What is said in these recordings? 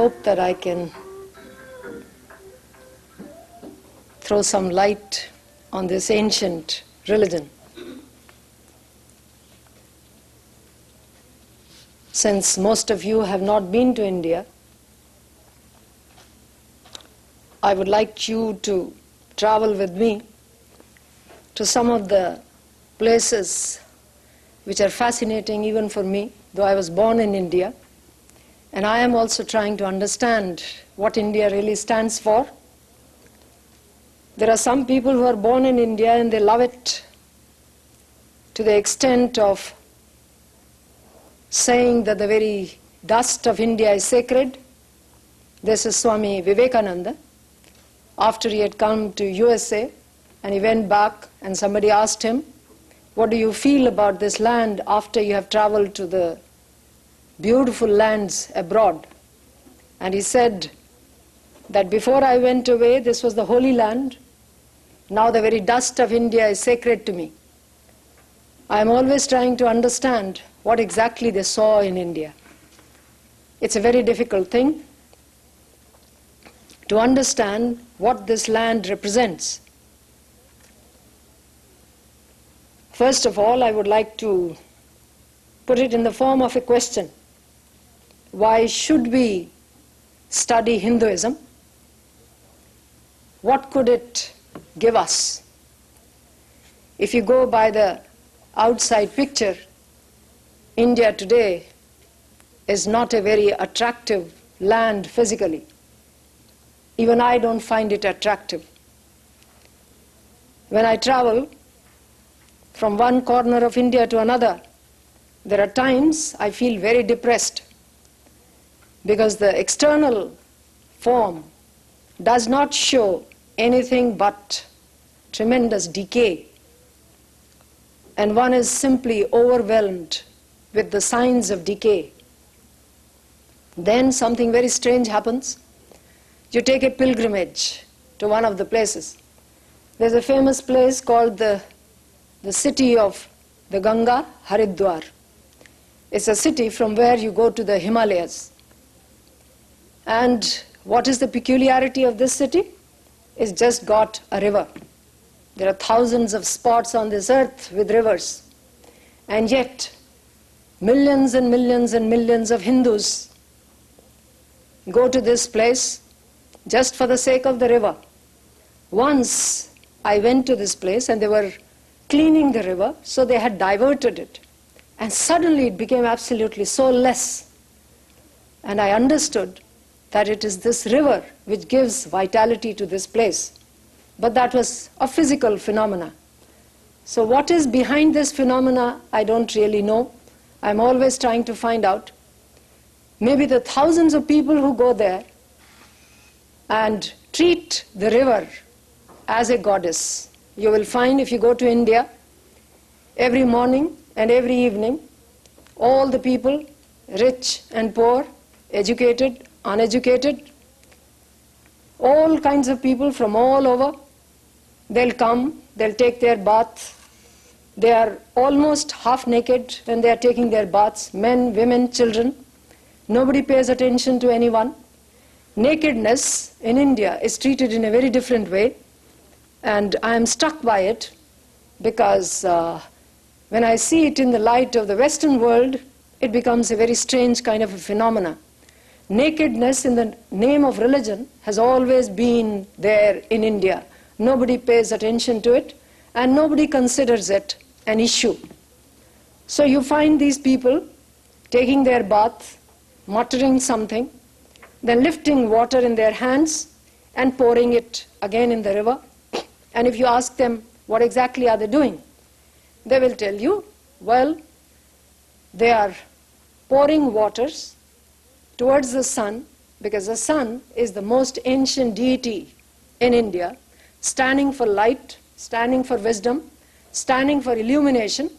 hope that I can throw some light on this ancient religion. Since most of you have not been to India, I would like you to travel with me to some of the places which are fascinating even for me, though I was born in India. And I am also trying to understand what India really stands for. There are some people who are born in India and they love it to the extent of saying that the very dust of India is sacred. This is Swami Vivekananda. After he had come to USA and he went back and somebody asked him, what do you feel about this land after you have traveled to the beautiful lands abroad? And he said that before I went away, this was the holy land. Now the very dust of India is sacred to me. I am always trying to understand what exactly they saw in India. It's a very difficult thing to understand what this land represents. First of all, I would like to put it in the form of a question. Why should we study Hinduism? What could it give us? If you go by the outside picture, India today is not a very attractive land physically. Even I don't find it attractive. When I travel from one corner of India to another, there are times I feel very depressed because the external form does not show anything but tremendous decay. And one is simply overwhelmed with the signs of decay. Then something very strange happens. You take a pilgrimage to one of the places. There's a famous place called the city of the Ganga, Haridwar. It's a city from where you go to the Himalayas. And what is the peculiarity of this city? It's just got a river. There are thousands of spots on this earth with rivers. And yet, millions and millions and millions of Hindus go to this place just for the sake of the river. Once I went to this place and they were cleaning the river, so they had diverted it. And suddenly it became absolutely soulless. And I understood that it is this river which gives vitality to this place. But that was a physical phenomena. So what is behind this phenomena, I don't really know. I'm always trying to find out. Maybe the thousands of people who go there and treat the river as a goddess. You will find if you go to India, every morning and every evening, all the people, rich and poor, educated, uneducated, all kinds of people from all over, they'll come, they'll take their bath. They are almost half naked when they are taking their baths, men, women, children. Nobody pays attention to anyone. Nakedness in India is treated in a very different way, and I am struck by it because when I see it in the light of the Western world, it becomes a very strange kind of a phenomena. Nakedness in the name of religion has always been there in India. Nobody pays attention to it, and nobody considers it an issue. So you find these people taking their bath, muttering something, then lifting water in their hands and pouring it again in the river. And if you ask them what exactly are they doing, they will tell you, well, they are pouring waters towards the sun, because the sun is the most ancient deity in India, standing for light, standing for wisdom, standing for illumination.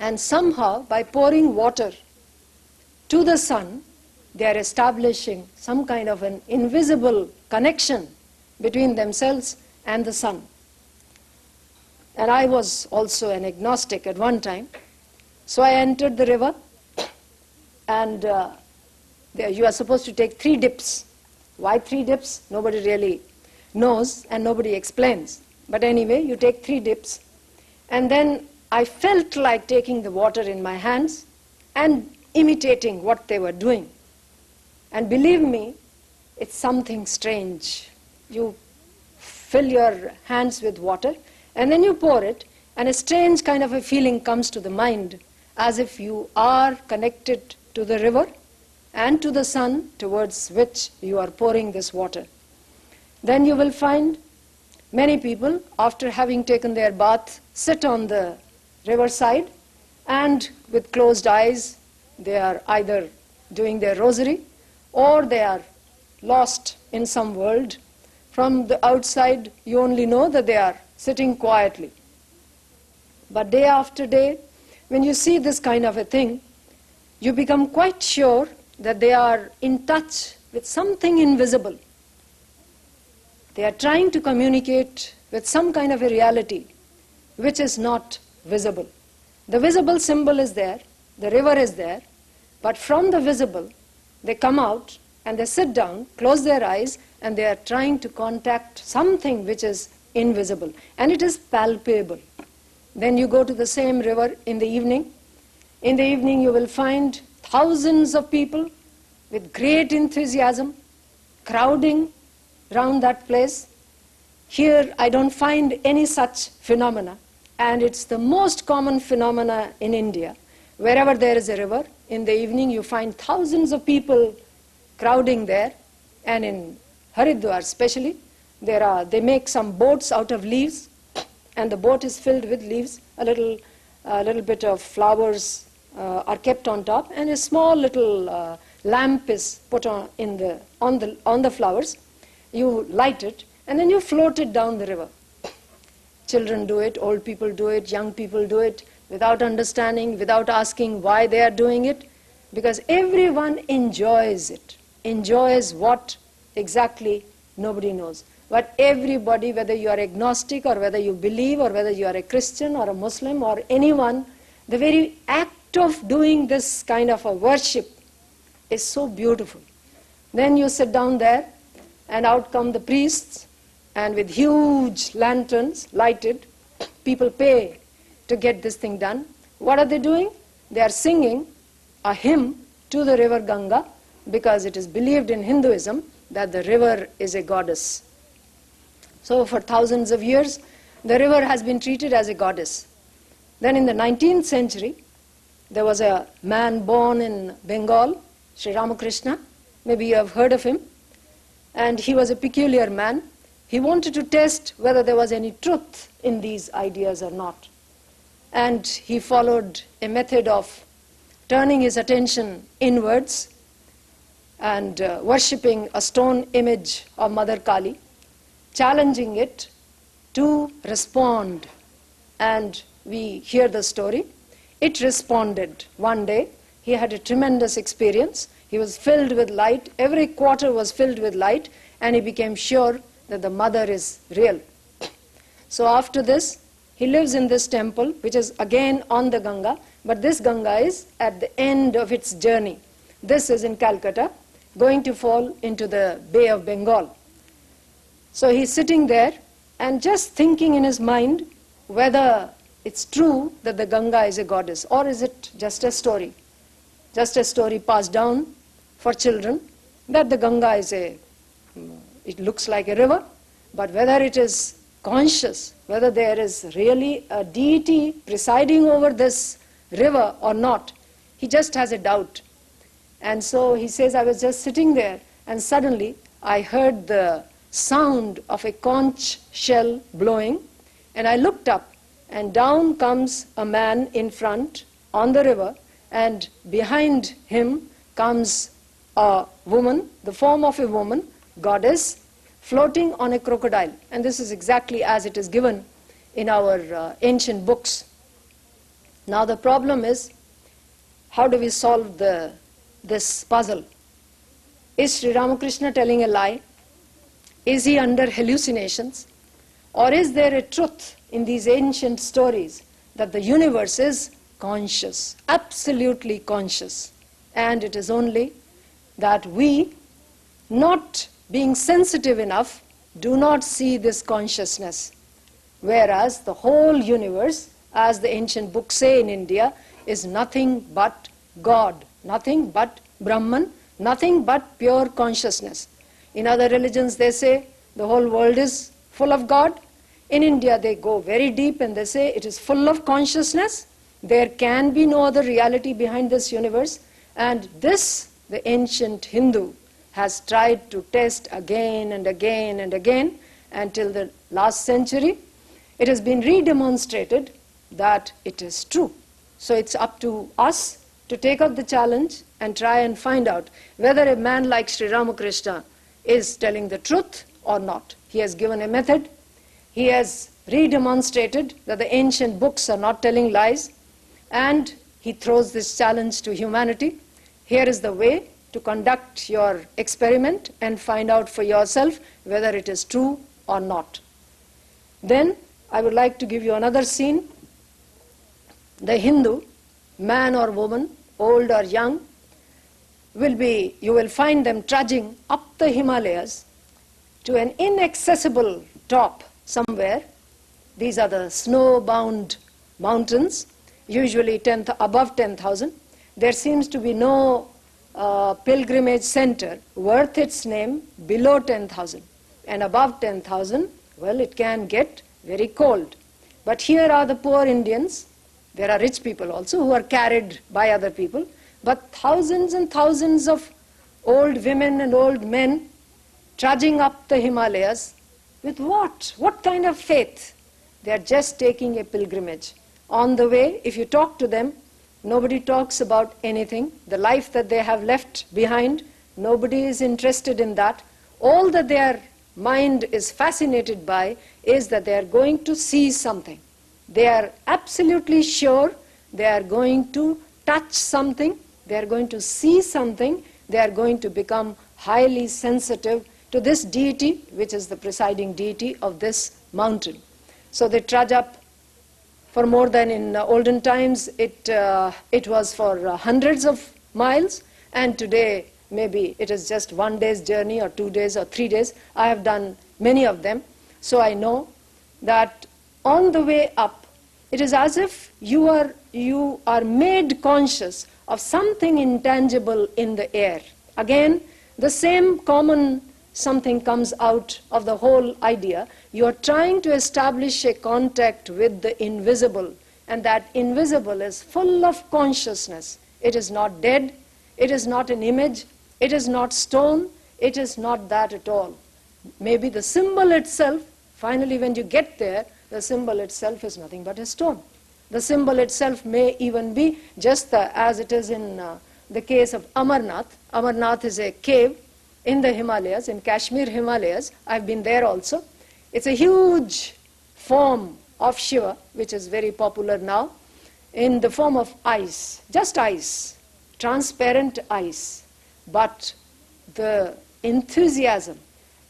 And somehow, by pouring water to the sun, they are establishing some kind of an invisible connection between themselves and the sun. And I was also an agnostic at one time. So I entered the river and You are supposed to take 3 dips. Why 3 dips? Nobody really knows and nobody explains. But anyway, you take 3 dips. And then I felt like taking the water in my hands and imitating what they were doing. And believe me, it's something strange. You fill your hands with water and then you pour it, and a strange kind of a feeling comes to the mind, as if you are connected to the river and to the sun towards which you are pouring this water. Then you will find many people, after having taken their bath, sit on the riverside, and with closed eyes they are either doing their rosary or they are lost in some world. From the outside you only know that they are sitting quietly. But day after day, when you see this kind of a thing, you become quite sure that they are in touch with something invisible. They are trying to communicate with some kind of a reality which is not visible. The visible symbol is there, the river is there, but from the visible they come out and they sit down, close their eyes, and they are trying to contact something which is invisible, and it is palpable. Then you go to the same river in the evening. In the evening you will find thousands of people with great enthusiasm crowding round that place. Here I don't find any such phenomena, and it's the most common phenomena in India. Wherever there is a river, in the evening you find thousands of people crowding there, and in Haridwar especially, they make some boats out of leaves, and the boat is filled with leaves. A little bit of flowers are kept on top, and a small little lamp is put on the flowers. You light it, and then you float it down the river. Children do it, old people do it, young people do it, without understanding, without asking why they are doing it, because everyone enjoys it. Enjoys what exactly, nobody knows. But everybody, whether you are agnostic or whether you believe or whether you are a Christian or a Muslim or anyone, the very act of doing this kind of a worship is so beautiful. Then you sit down there, and out come the priests, and with huge lanterns lighted, people pay to get this thing done. What are they doing? They are singing a hymn to the river Ganga, because it is believed in Hinduism that the river is a goddess. So for thousands of years, the river has been treated as a goddess. Then in the 19th century, there was a man born in Bengal, Sri Ramakrishna. Maybe you have heard of him. And he was a peculiar man. He wanted to test whether there was any truth in these ideas or not. And he followed a method of turning his attention inwards and worshipping a stone image of Mother Kali, challenging it to respond. And we hear the story. It responded. One day, he had a tremendous experience. He was filled with light. Every quarter was filled with light, and he became sure that the mother is real. So after this, he lives in this temple, which is again on the Ganga, but this Ganga is at the end of its journey. This is in Calcutta, going to fall into the Bay of Bengal. So he's sitting there and just thinking in his mind whether it's true that the Ganga is a goddess, or is it just a story passed down for children, that the Ganga is it looks like a river, but whether it is conscious, whether there is really a deity presiding over this river or not, he just has a doubt. And so he says, I was just sitting there, and suddenly I heard the sound of a conch shell blowing, and I looked up, and down comes a man in front on the river, and behind him comes a woman, the form of a woman, goddess, floating on a crocodile. And this is exactly as it is given in our ancient books. Now the problem is, how do we solve this puzzle? Is Sri Ramakrishna telling a lie? Is he under hallucinations? Or is there a truth in these ancient stories that the universe is conscious, absolutely conscious, and it is only that we, not being sensitive enough, do not see this consciousness. Whereas the whole universe, as the ancient books say in India, is nothing but God, nothing but Brahman, nothing but pure consciousness. In other religions they say the whole world is full of God. In India they go very deep and they say it is full of consciousness. There can be no other reality behind this universe. And this, the ancient Hindu has tried to test again and again and again until the last century. It has been redemonstrated that it is true. So it's up to us to take up the challenge and try and find out whether a man like Sri Ramakrishna is telling the truth or not. He has given a method. He has redemonstrated that the ancient books are not telling lies, and he throws this challenge to humanity. Here is the way to conduct your experiment and find out for yourself whether it is true or not. Then I would like to give you another scene. The Hindu, man or woman, old or young, you will find them trudging up the Himalayas to an inaccessible top somewhere. These are the snow-bound mountains, usually above 10,000. There seems to be no pilgrimage center worth its name below 10,000. And above 10,000, well, it can get very cold. But here are the poor Indians. There are rich people also who are carried by other people. But thousands and thousands of old women and old men trudging up the Himalayas with what? What kind of faith? They are just taking a pilgrimage. On the way, if you talk to them, nobody talks about anything. The life that they have left behind, nobody is interested in that. All that their mind is fascinated by is that they are going to see something. They are absolutely sure they are going to touch something, they are going to see something, they are going to become highly sensitive to this deity, which is the presiding deity of this mountain. So they trudge up for more than in olden times. It was for hundreds of miles, and today maybe it is just 1 day's journey or 2 days or 3 days. I have done many of them, so I know that on the way up, it is as if you are made conscious of something intangible in the air. Again, the same common something comes out of the whole idea. You are trying to establish a contact with the invisible, and that invisible is full of consciousness. It is not dead, it is not an image, it is not stone, it is not that at all. Maybe the symbol itself, finally when you get there, the symbol itself is nothing but a stone. The symbol itself may even be just as it is in the case of Amarnath. Amarnath is a cave in the Himalayas, in Kashmir Himalayas. I've been there also. It's a huge form of Shiva, which is very popular now, in the form of ice, just ice, transparent ice. But the enthusiasm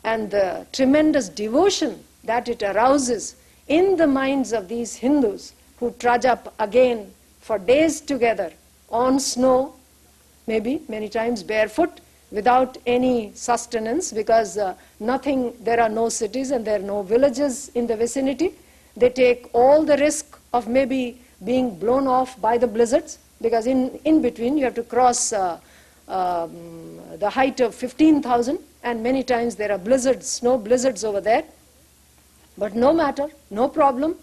and the tremendous devotion that it arouses in the minds of these Hindus who trudge up again for days together on snow, maybe many times barefoot, without any sustenance, because there are no cities and there are no villages in the vicinity. They take all the risk of maybe being blown off by the blizzards, because in between you have to cross the height of 15,000, and many times there are blizzards, snow blizzards over there. But no matter, no problem.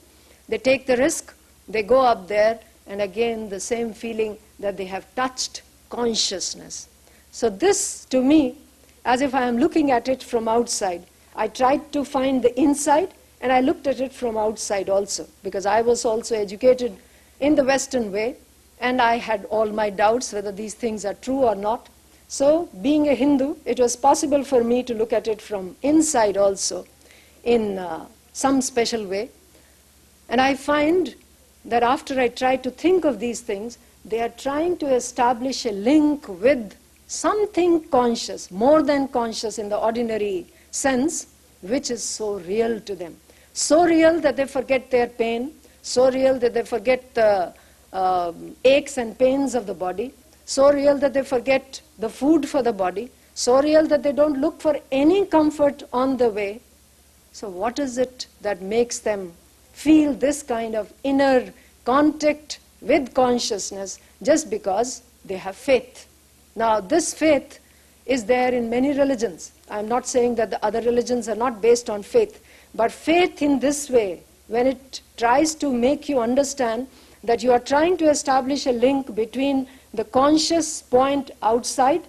They take the risk, they go up there, and again the same feeling that they have touched consciousness. So this, to me, as if I am looking at it from outside, I tried to find the inside, and I looked at it from outside also, because I was also educated in the Western way, and I had all my doubts whether these things are true or not. So, being a Hindu, it was possible for me to look at it from inside also, in some special way. And I find that after I try to think of these things, they are trying to establish a link with something conscious, more than conscious in the ordinary sense, which is so real to them. So real that they forget their pain, so real that they forget the aches and pains of the body, so real that they forget the food for the body, so real that they don't look for any comfort on the way. So what is it that makes them feel this kind of inner contact with consciousness? Just because they have faith. Now this faith is there in many religions. I'm not saying that the other religions are not based on faith, but faith in this way, when it tries to make you understand that you are trying to establish a link between the conscious point outside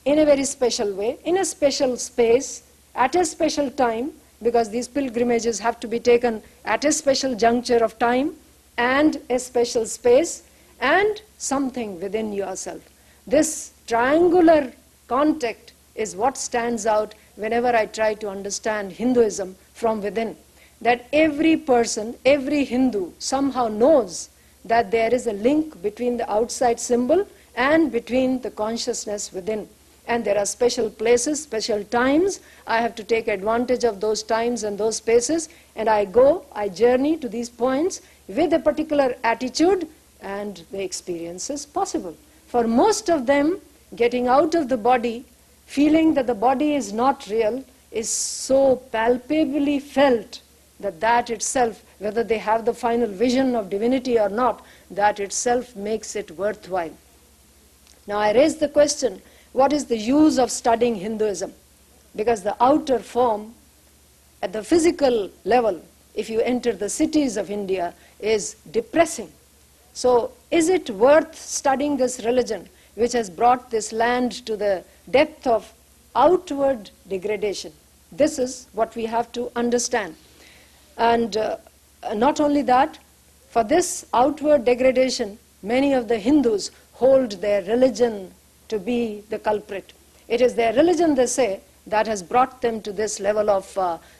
in a very special way, in a special space, at a special time, because these pilgrimages have to be taken at a special juncture of time and a special space and something within yourself. This triangular contact is what stands out whenever I try to understand Hinduism from within. That every person, every Hindu somehow knows that there is a link between the outside symbol and between the consciousness within. And there are special places, special times. I have to take advantage of those times and those spaces, and I journey to these points with a particular attitude, and the experience is possible. For most of them, getting out of the body, feeling that the body is not real, is so palpably felt that itself, whether they have the final vision of divinity or not, that itself makes it worthwhile. Now I raise the question, what is the use of studying Hinduism? Because the outer form, at the physical level, if you enter the cities of India, is depressing. So is it worth studying this religion, which has brought this land to the depth of outward degradation? This is what we have to understand. And not only that, for this outward degradation, many of the Hindus hold their religion to be the culprit. It is their religion, they say, that has brought them to this level of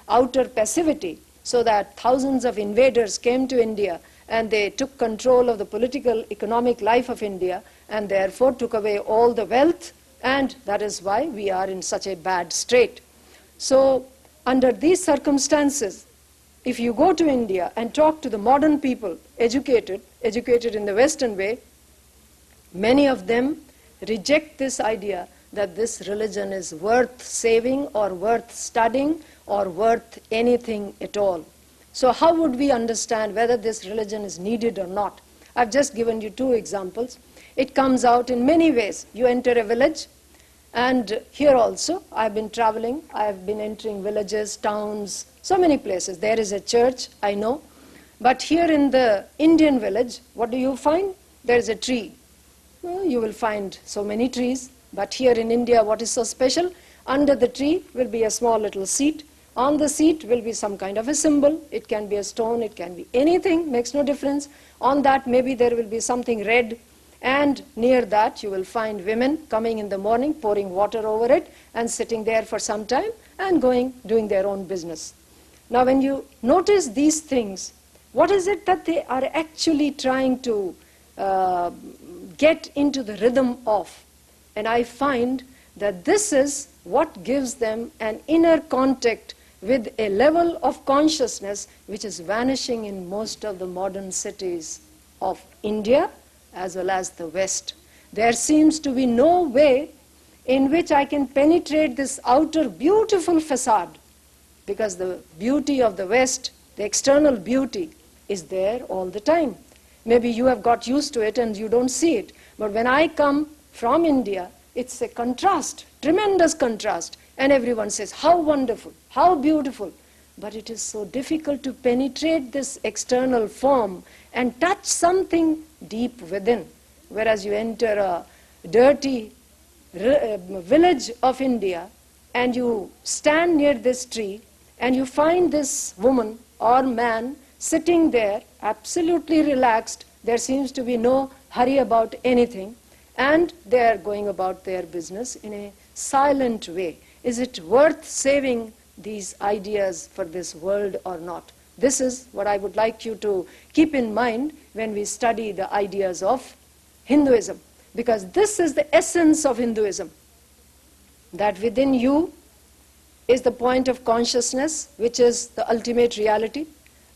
outer passivity, so that thousands of invaders came to India and they took control of the political, economic life of India, and therefore took away all the wealth, and that is why we are in such a bad state. So under these circumstances, if you go to India and talk to the modern people, educated in the Western way, many of them reject this idea that this religion is worth saving or worth studying or worth anything at all. So how would we understand whether this religion is needed or not? I've just given you two examples. It comes out in many ways. You enter a village, and here also I've been traveling, I've been entering villages, towns, so many places. There is a church, I know. But here in the Indian village, what do you find? There is a tree. Well, you will find so many trees. But here in India, what is so special? Under the tree will be a small little seat. On the seat will be some kind of a symbol. It can be a stone, it can be anything, makes no difference. On that maybe there will be something red. And near that you will find women coming in the morning, pouring water over it and sitting there for some time and doing their own business. Now when you notice these things, what is it that they are actually trying to get into the rhythm of? And I find that this is what gives them an inner contact with a level of consciousness which is vanishing in most of the modern cities of India as well as the West. There seems to be no way in which I can penetrate this outer beautiful facade, because the beauty of the West, the external beauty, is there all the time. Maybe you have got used to it and you don't see it. But when I come from India, it's a contrast, tremendous contrast. And everyone says, how wonderful, how beautiful. But it is so difficult to penetrate this external form and touch something deep within. Whereas you enter a dirty village of India and you stand near this tree and you find this woman or man sitting there absolutely relaxed. There seems to be no hurry about anything, and they are going about their business in a silent way. Is it worth saving these ideas for this world or not? This is what I would like you to keep in mind when we study the ideas of Hinduism, because this is the essence of Hinduism, that within you is the point of consciousness, which is the ultimate reality.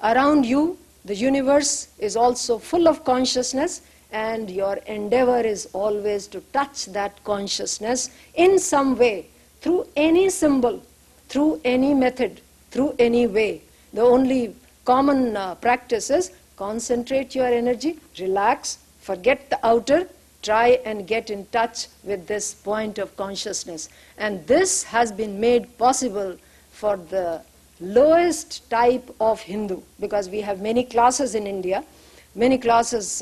Around you, the universe is also full of consciousness, and your endeavor is always to touch that consciousness in some way, through any symbol, through any method, through any way. The only common practice is concentrate your energy, relax, forget the outer, try and get in touch with this point of consciousness. And this has been made possible for the lowest type of Hindu, because we have many classes in India. Many classes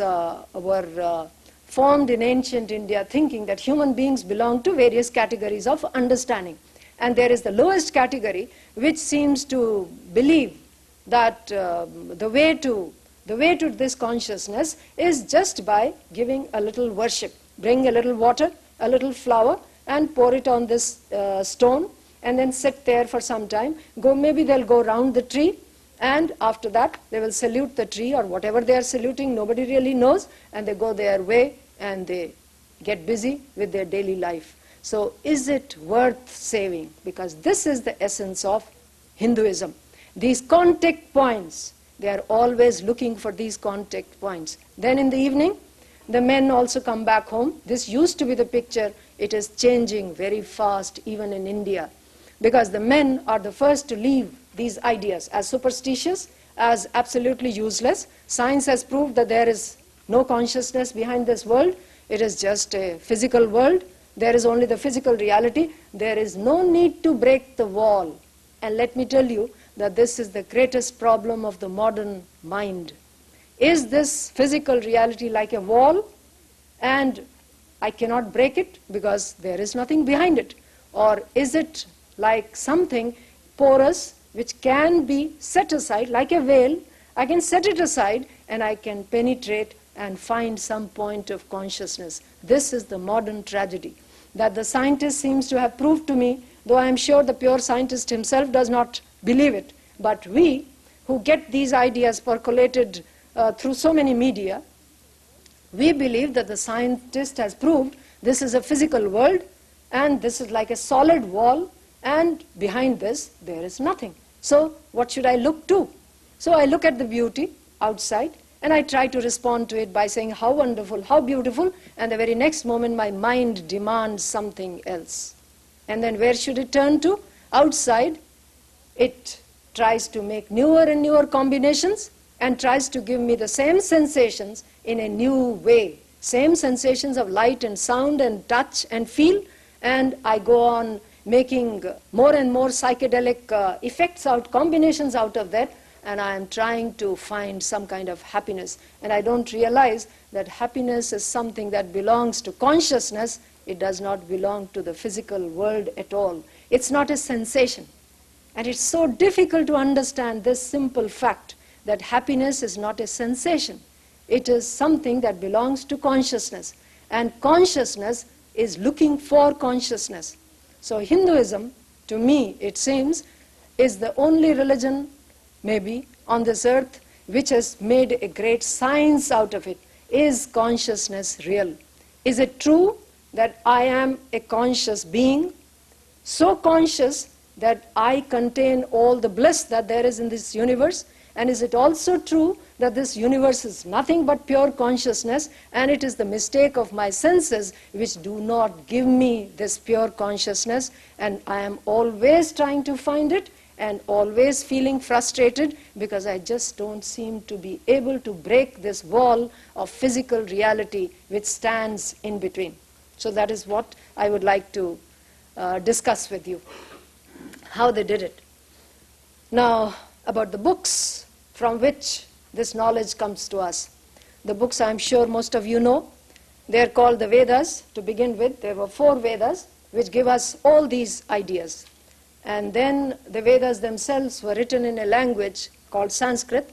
were formed in ancient India thinking that human beings belong to various categories of understanding. And there is the lowest category which seems to believe that the way to this consciousness is just by giving a little worship. Bring a little water, a little flour, and pour it on this stone, and then sit there for some time. Maybe they'll go round the tree, and after that they will salute the tree or whatever they are saluting, nobody really knows, and they go their way and they get busy with their daily life. So is it worth saving? Because this is the essence of Hinduism. These contact points, they are always looking for these contact points. Then in the evening, the men also come back home. This used to be the picture. It is changing very fast even in India, because the men are the first to leave these ideas as superstitious, as absolutely useless. Science has proved that there is no consciousness behind this world. It is just a physical world. There is only the physical reality. There is no need to break the wall. And let me tell you that this is the greatest problem of the modern mind. Is this physical reality like a wall, and I cannot break it because there is nothing behind it? Or is it like something porous which can be set aside, like a veil? I can set it aside and I can penetrate and find some point of consciousness. This is the modern tragedy that the scientist seems to have proved to me, though I am sure the pure scientist himself does not believe it. But we, who get these ideas percolated through so many media, we believe that the scientist has proved this is a physical world, and this is like a solid wall, and behind this there is nothing. So what should I look to? So I look at the beauty outside, and I try to respond to it by saying how wonderful, how beautiful, and the very next moment my mind demands something else. And then where should it turn to? Outside, it tries to make newer and newer combinations and tries to give me the same sensations in a new way. Same sensations of light and sound and touch and feel, and I go on making more and more psychedelic effects out, combinations out of that, and I am trying to find some kind of happiness. And I don't realize that happiness is something that belongs to consciousness. It does not belong to the physical world at all. It's not a sensation. And it's so difficult to understand this simple fact that happiness is not a sensation. It is something that belongs to consciousness. And consciousness is looking for consciousness. So Hinduism, to me, it seems, is the only religion, maybe, on this earth which has made a great science out of it. Is consciousness real? Is it true that I am a conscious being, so conscious that I contain all the bliss that there is in this universe? And is it also true that this universe is nothing but pure consciousness, and it is the mistake of my senses which do not give me this pure consciousness, and I am always trying to find it and always feeling frustrated because I just don't seem to be able to break this wall of physical reality which stands in between. So that is what I would like to discuss with you, how they did it. Now, about the books from which this knowledge comes to us. The books, I'm sure most of you know. They are called the Vedas to begin with. There were 4 Vedas which give us all these ideas. And then the Vedas themselves were written in a language called Sanskrit,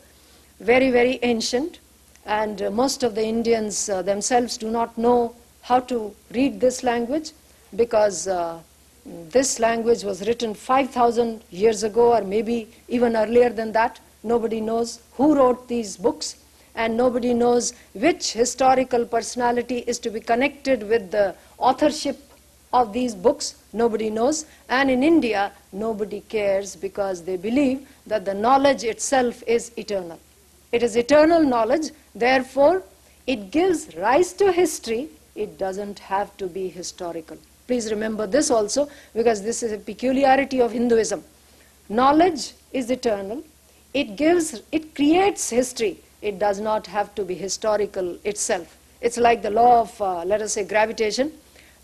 very, very ancient. And most of the Indians themselves do not know how to read this language, because this language was written 5,000 years ago, or maybe even earlier than that. Nobody knows who wrote these books, and nobody knows which historical personality is to be connected with the authorship of these books. Nobody knows. And in India, nobody cares, because they believe that the knowledge itself is eternal. It is eternal knowledge. Therefore, It gives rise to history. It doesn't have to be historical. Please remember this also, because this is a peculiarity of Hinduism. Knowledge is eternal. It creates history. It does not have to be historical itself. It's like the law of, let us say, gravitation.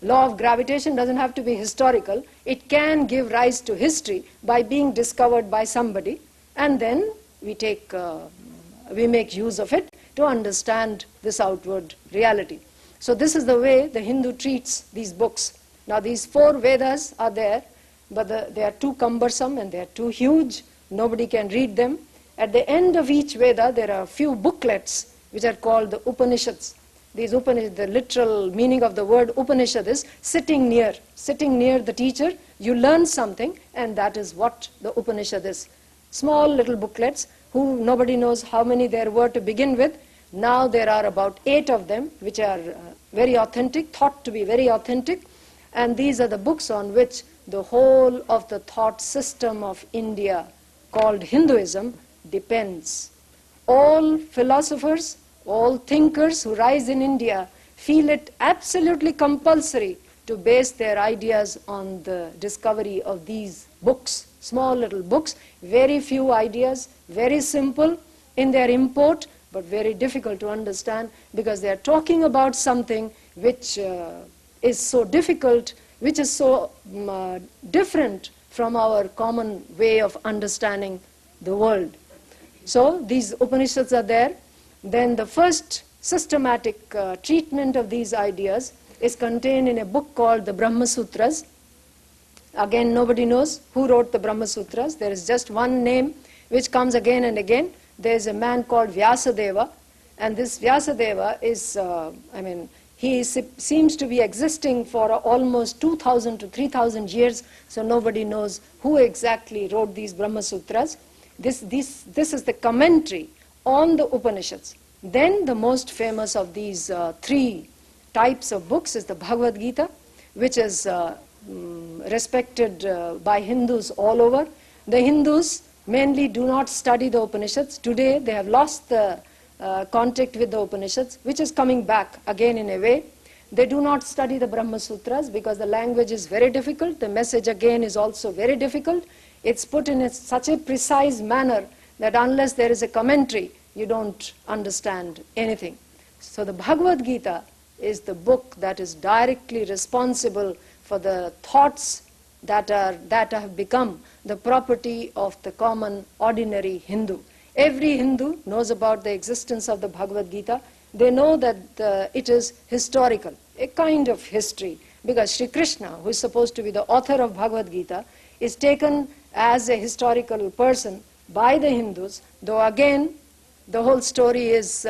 Law of gravitation doesn't have to be historical. It can give rise to history by being discovered by somebody, and then we make use of it to understand this outward reality. So this is the way the Hindu treats these books. Now these 4 Vedas are there, but they are too cumbersome and they are too huge. Nobody can read them. At the end of each Veda, there are a few booklets which are called the Upanishads. These Upanishads, the literal meaning of the word Upanishad is sitting near the teacher. You learn something, and that is what the Upanishad is. Small little booklets, who nobody knows how many there were to begin with. Now there are about 8 of them, which are very authentic, thought to be very authentic. And these are the books on which the whole of the thought system of India, called Hinduism, depends. All philosophers, all thinkers who rise in India feel it absolutely compulsory to base their ideas on the discovery of these books, small little books, very few ideas, very simple in their import, but very difficult to understand, because they are talking about something which is so difficult, which is so different from our common way of understanding the world. So these Upanishads are there. Then the first systematic treatment of these ideas is contained in a book called the Brahma Sutras. Again, nobody knows who wrote the Brahma Sutras. There is just one name which comes again and again. There is a man called Vyasadeva, and this Vyasadeva is, he seems to be existing for almost 2,000 to 3,000 years, so nobody knows who exactly wrote these Brahma Sutras. This is the commentary on the Upanishads. Then the most famous of these 3 types of books is the Bhagavad Gita, which is respected by Hindus all over. The Hindus mainly do not study the Upanishads. Today they have lost the contact with the Upanishads, which is coming back again in a way. They do not study the Brahma Sutras because the language is very difficult. The message again is also very difficult. It's put in such a precise manner that unless there is a commentary, you don't understand anything. So the Bhagavad Gita is the book that is directly responsible for the thoughts that have become the property of the common ordinary Hindu. Every Hindu knows about the existence of the Bhagavad Gita. They know that it is historical, a kind of history, because Sri Krishna, who is supposed to be the author of Bhagavad Gita, is taken as a historical person by the Hindus, though again the whole story is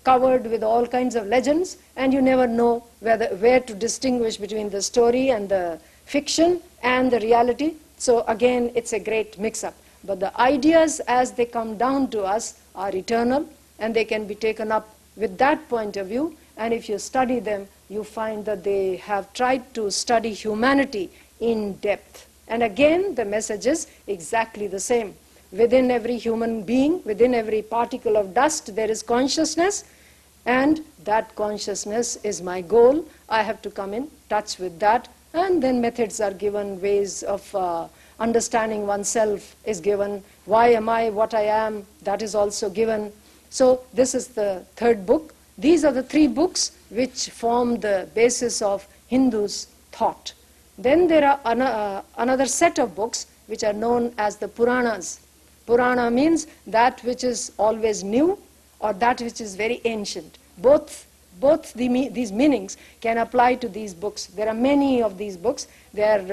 covered with all kinds of legends, and you never know where to distinguish between the story and the fiction and the reality. So again, it's a great mix-up. But the ideas as they come down to us are eternal, and they can be taken up with that point of view. And if you study them, you find that they have tried to study humanity in depth. And again, the message is exactly the same. Within every human being, within every particle of dust, there is consciousness, and that consciousness is my goal. I have to come in touch with that, and then methods are given, ways of understanding oneself is given. Why am I what I am? That is also given. So this is the 3rd book. These are the 3 books which form the basis of Hindus' thought. Then there are another set of books which are known as the Puranas. Purana means that which is always new or that which is very ancient. Both these meanings can apply to these books. There are many of these books. They are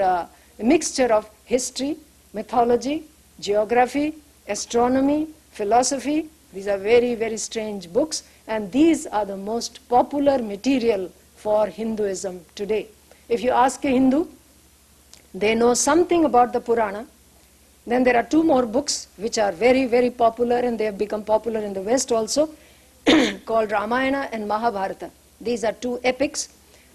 a mixture of history, mythology, geography, astronomy, philosophy. These are very, very strange books, and these are the most popular material for Hinduism today. If you ask a Hindu, they know something about the Purana. Then there are 2 more books which are very, very popular, and they have become popular in the West also, called Ramayana and Mahabharata. These are 2 epics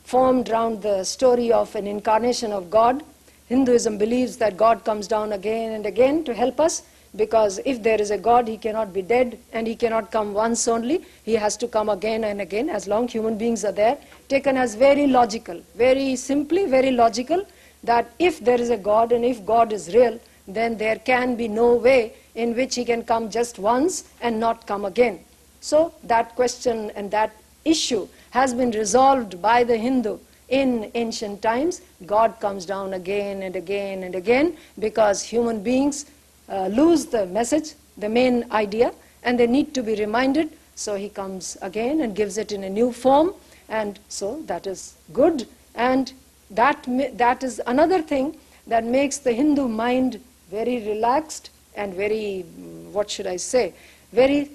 formed around the story of an incarnation of God. Hinduism believes that God comes down again and again to help us. because if there is a God, he cannot be dead, and he cannot come once only. He has to come again and again, as long human beings are there. Taken as very logical, very simply, very logical, that if there is a God and if God is real, then there can be no way in which he can come just once and not come again. So that question and that issue has been resolved by the Hindu in ancient times. God comes down again and again and again because human beings lose the message, the main idea, and they need to be reminded. So he comes again and gives it in a new form, and so that is good. And that is another thing that makes the Hindu mind very relaxed and very, what should I say, very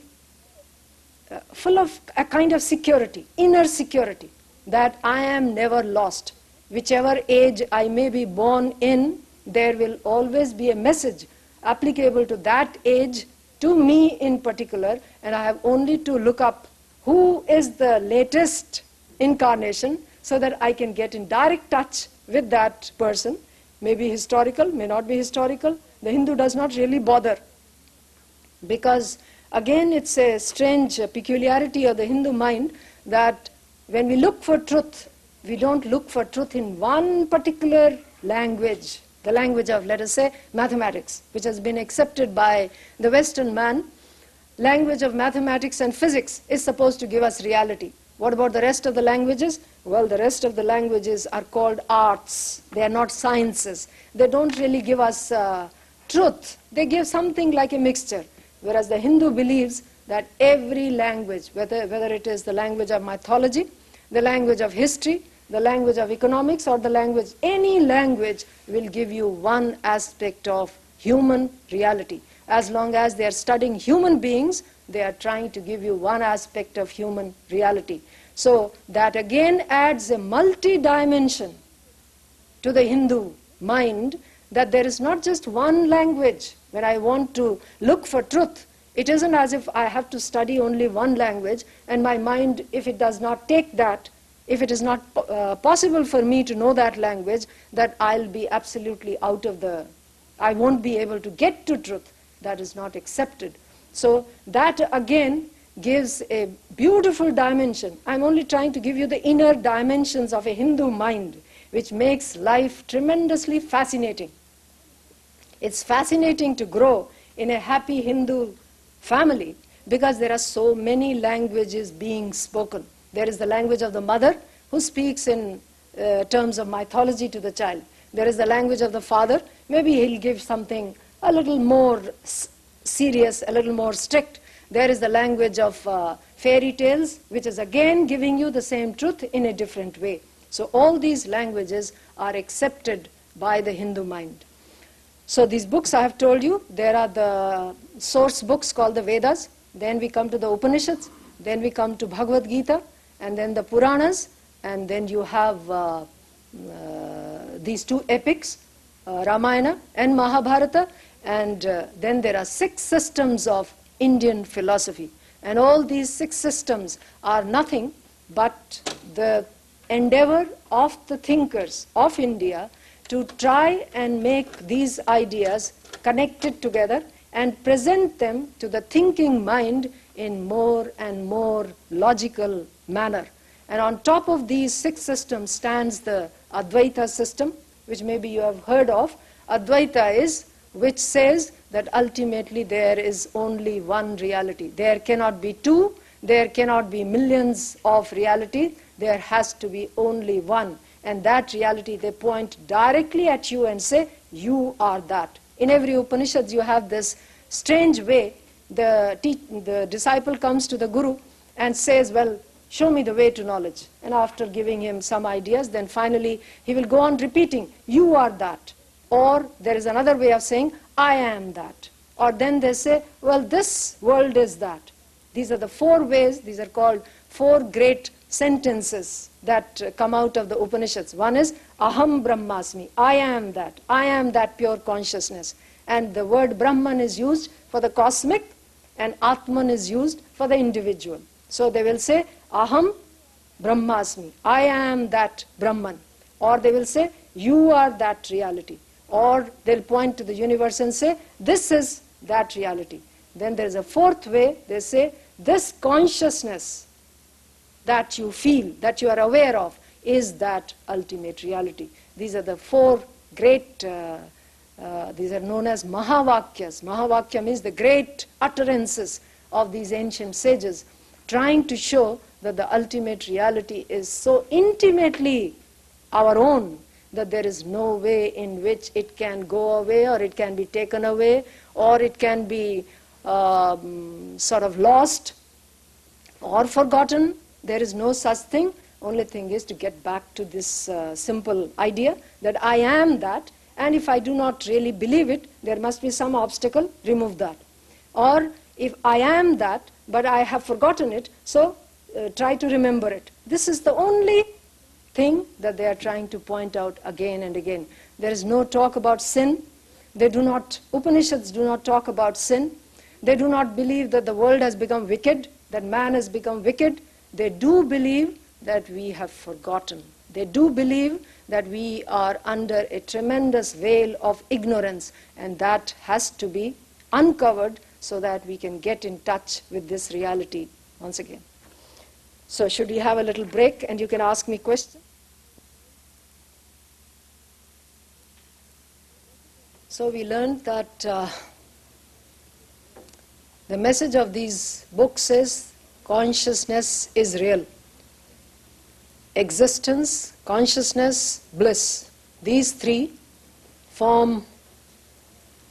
full of a kind of security, inner security, that I am never lost. Whichever age I may be born in, there will always be a message applicable to that age, to me in particular, and I have only to look up who is the latest incarnation so that I can get in direct touch with that person. Maybe historical, may not be historical. The Hindu does not really bother, because again it's a strange peculiarity of the Hindu mind that when we look for truth, we don't look for truth in one particular language, the language of, let us say, mathematics, which has been accepted by the Western man. Language of mathematics and physics is supposed to give us reality. What about the rest of the languages? Well, the rest of the languages are called arts. They are not sciences. They don't really give us truth. They give something like a mixture. Whereas the Hindu believes that every language, whether it is the language of mythology, the language of history, the language of economics, or the language, any language will give you one aspect of human reality. As long as they are studying human beings, they are trying to give you one aspect of human reality. So that again adds a multi-dimension to the Hindu mind, that there is not just one language. When I want to look for truth, it isn't as if I have to study only one language, and my mind, if it does not take that, if it is not possible for me to know that language, that I'll be absolutely out of I won't be able to get to truth. That is not accepted. So that again gives a beautiful dimension. I'm only trying to give you the inner dimensions of a Hindu mind, which makes life tremendously fascinating. It's fascinating to grow in a happy Hindu family because there are so many languages being spoken. There is the language of the mother, who speaks in terms of mythology to the child. There is the language of the father. Maybe he'll give something a little more serious, a little more strict. There is the language of fairy tales, which is again giving you the same truth in a different way. So all these languages are accepted by the Hindu mind. So these books I have told you, there are the source books called the Vedas, then we come to the Upanishads, then we come to Bhagavad Gita, and then the Puranas, and then you have these two epics, Ramayana and Mahabharata, and then there are 6 systems of Indian philosophy. And all these 6 systems are nothing but the endeavor of the thinkers of India to try and make these ideas connected together and present them to the thinking mind in more and more logical manner. And on top of these 6 systems stands the Advaita system, which maybe you have heard of. Advaita is, which says that ultimately there is only one reality. There cannot be 2, there cannot be millions of realities, there has to be only one. And that reality, they point directly at you and say, you are that. In every Upanishad you have this strange way, the disciple comes to the Guru and says, well, show me the way to knowledge. And after giving him some ideas, then finally he will go on repeating, you are that. Or there is another way of saying, I am that. Or then they say, well, this world is that. These are the 4 ways, these are called 4 great sentences that come out of the Upanishads. One is, Aham Brahmasmi, I am that pure consciousness. And the word Brahman is used for the cosmic, and Atman is used for the individual. So they will say, Aham Brahmasmi, I am that Brahman. Or they will say, you are that reality. Or they'll point to the universe and say, this is that reality. Then there is a fourth way, they say, this consciousness that you feel, that you are aware of, is that ultimate reality. These are the four great, these are known as Mahavakyas. Mahavakya means the great utterances of these ancient sages, trying to show that the ultimate reality is so intimately our own that there is no way in which it can go away, or it can be taken away, or it can be sort of lost or forgotten. There is no such thing. Only thing is to get back to this simple idea that I am that, and if I do not really believe it, there must be some obstacle, remove that. Or if I am that, but I have forgotten it, so try to remember it. This is the only thing that they are trying to point out again and again. There is no talk about sin. They do not, Upanishads do not talk about sin. They do not believe that the world has become wicked, that man has become wicked. They do believe that we have forgotten. They do believe that we are under a tremendous veil of ignorance, and that has to be uncovered so that we can get in touch with this reality once again. So should we have a little break and you can ask me questions? So we learned that the message of these books is consciousness is real. Existence, consciousness, bliss. These three form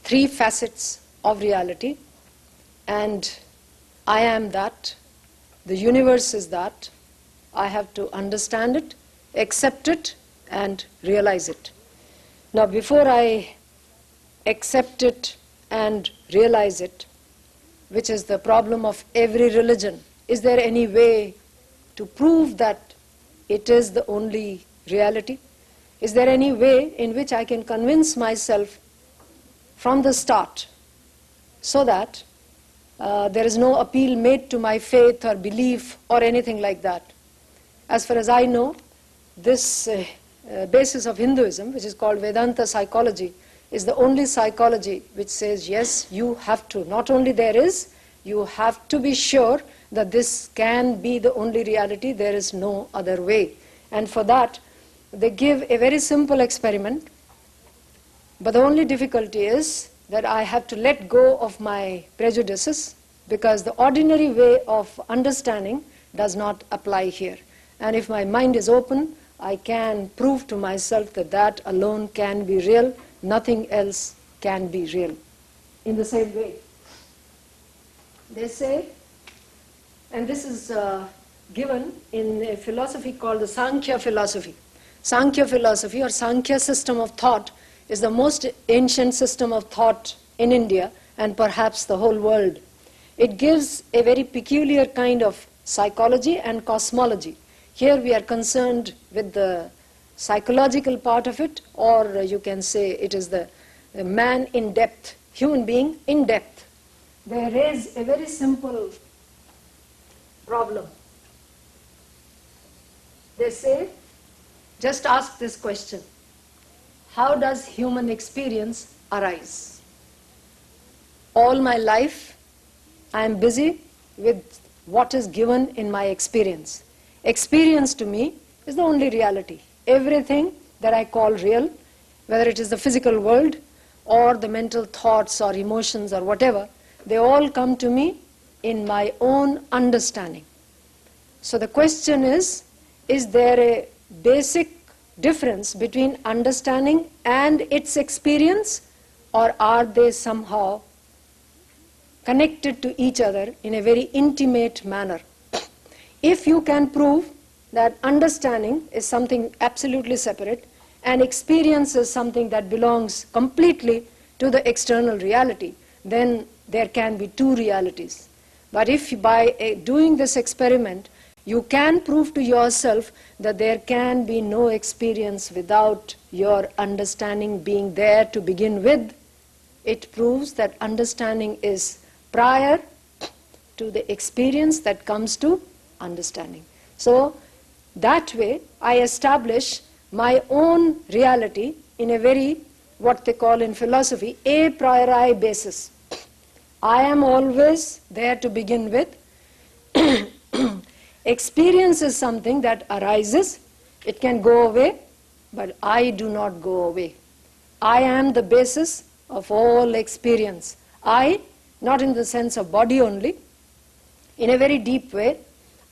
three facets of reality, and I am that, the universe is that. I have to understand it, accept it, and realize it. Now, before I accept it and realize it, which is the problem of every religion, is there any way to prove that it is the only reality? Is there any way in which I can convince myself from the start so that there is no appeal made to my faith or belief or anything like that? As far as I know, this basis of Hinduism, which is called Vedanta psychology, is the only psychology which says, yes, you have to, not only there is, you have to be sure that this can be the only reality, there is no other way. And for that, they give a very simple experiment, but the only difficulty is that I have to let go of my prejudices, because the ordinary way of understanding does not apply here. And if my mind is open, I can prove to myself that that alone can be real, nothing else can be real. In the same way, they say, and this is given in a philosophy called the Sankhya philosophy. Sankhya philosophy, or Sankhya system of thought, is the most ancient system of thought in India and perhaps the whole world. It gives a very peculiar kind of psychology and cosmology. Here we are concerned with the psychological part of it, or you can say it is the man in depth, human being in depth. They raise a very simple problem. They say, just ask this question: how does human experience arise? All my life I am busy with what is given in my experience. Experience to me is the only reality. Everything that I call real, whether it is the physical world or the mental thoughts or emotions or whatever, they all come to me in my own understanding. So the question is there a basic difference between understanding and its experience, or are they somehow connected to each other in a very intimate manner? If you can prove that understanding is something absolutely separate and experience is something that belongs completely to the external reality, then there can be two realities. But if by doing this experiment you can prove to yourself that there can be no experience without your understanding being there to begin with, it proves that understanding is prior to the experience that comes to understanding. So that way I establish my own reality in a very, what they call in philosophy, a priori basis. I am always there to begin with. Experience is something that arises. It can go away, but I do not go away. I am the basis of all experience. I, not in the sense of body only, in a very deep way,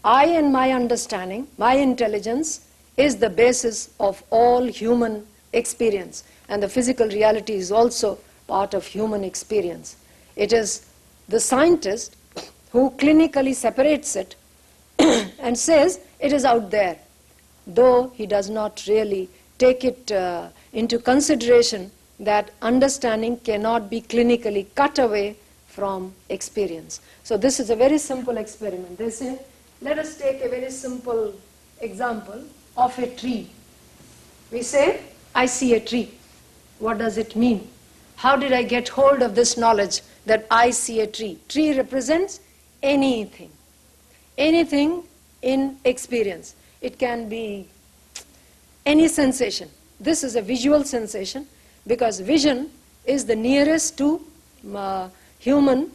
I and my understanding, my intelligence, is the basis of all human experience. And the physical reality is also part of human experience. It is the scientist who clinically separates it and says it is out there, though he does not really take it into consideration that understanding cannot be clinically cut away from experience. So this is a very simple experiment. They say, let us take a very simple example of a tree. We say, I see a tree. What does it mean? How did I get hold of this knowledge that I see a tree? Tree represents anything. Anything in experience. It can be any sensation. This is a visual sensation because vision is the nearest to human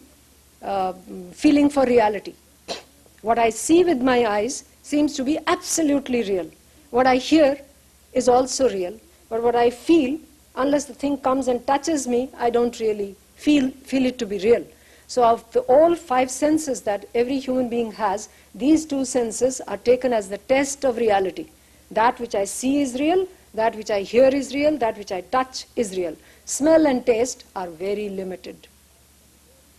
feeling for reality. What I see with my eyes seems to be absolutely real. What I hear is also real, but what I feel, unless the thing comes and touches me, I don't really feel it to be real. So of all 5 senses that every human being has, these 2 senses are taken as the test of reality. That which I see is real, that which I hear is real, that which I touch is real. Smell and taste are very limited.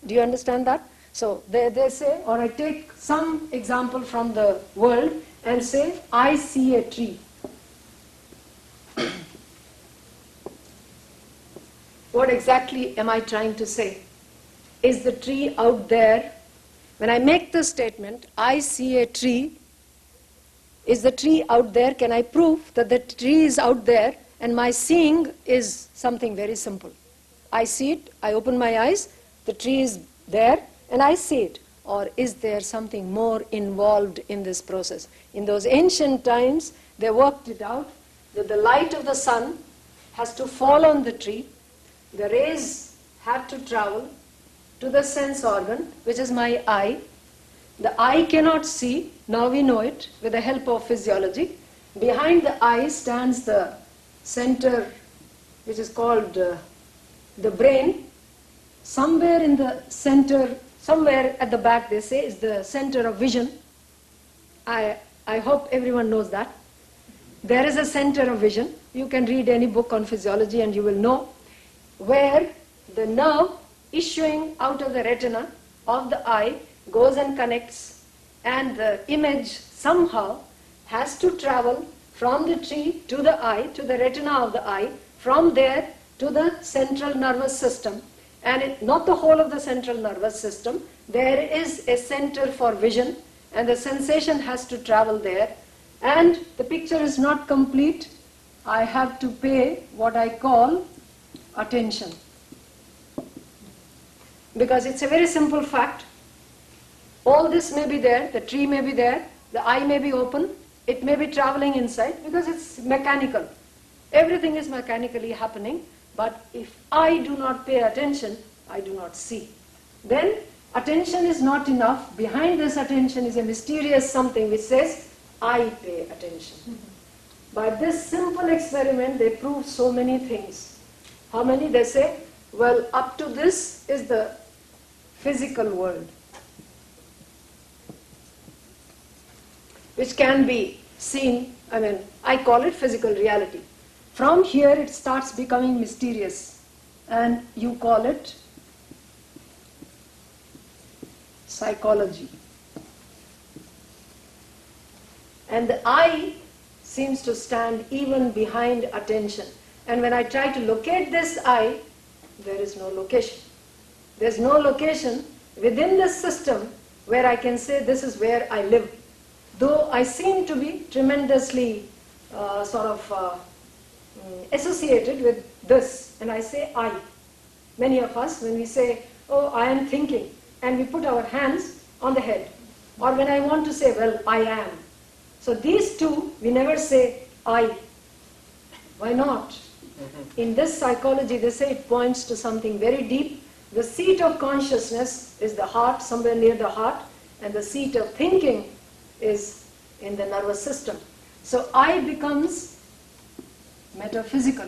Do you understand that? So they say, or I take some example from the world and say, I see a tree. What exactly am I trying to say? Is the tree out there? When I make the statement, I see a tree, is the tree out there? Can I prove that the tree is out there and my seeing is something very simple? I see it, I open my eyes, the tree is there and I see it. Or is there something more involved in this process? In those ancient times, they worked it out that the light of the sun has to fall on the tree. The rays had to travel to the sense organ, which is my eye. The eye cannot see, now we know it with the help of physiology. Behind the eye stands the center, which is called the brain. Somewhere in the center, somewhere at the back they say is the center of vision. I hope everyone knows that. There is a center of vision. You can read any book on physiology and you will know where the nerve issuing out of the retina of the eye goes and connects, and the image somehow has to travel from the tree to the eye, to the retina of the eye, from there to the central nervous system. And not the whole of the central nervous system. There is a center for vision and the sensation has to travel there. And the picture is not complete. I have to pay what I call attention. Because it's a very simple fact. All this may be there, the tree may be there, the eye may be open, it may be traveling inside because it's mechanical. Everything is mechanically happening, but if I do not pay attention, I do not see. Then attention is not enough. Behind this attention is a mysterious something which says, I pay attention. By this simple experiment, they prove so many things. How many? They say, well, up to this is the physical world, which can be seen, I call it physical reality. From here it starts becoming mysterious, and you call it psychology. And the I seems to stand even behind attention. And when I try to locate this I, there is no location. There's no location within this system where I can say this is where I live. Though I seem to be tremendously associated with this, and I say I. Many of us, when we say, oh, I am thinking, and we put our hands on the head. Or when I want to say, well, I am. So these two, we never say I. Why not? In this psychology, they say it points to something very deep, the seat of consciousness is the heart, somewhere near the heart, and the seat of thinking is in the nervous system. So I becomes metaphysical.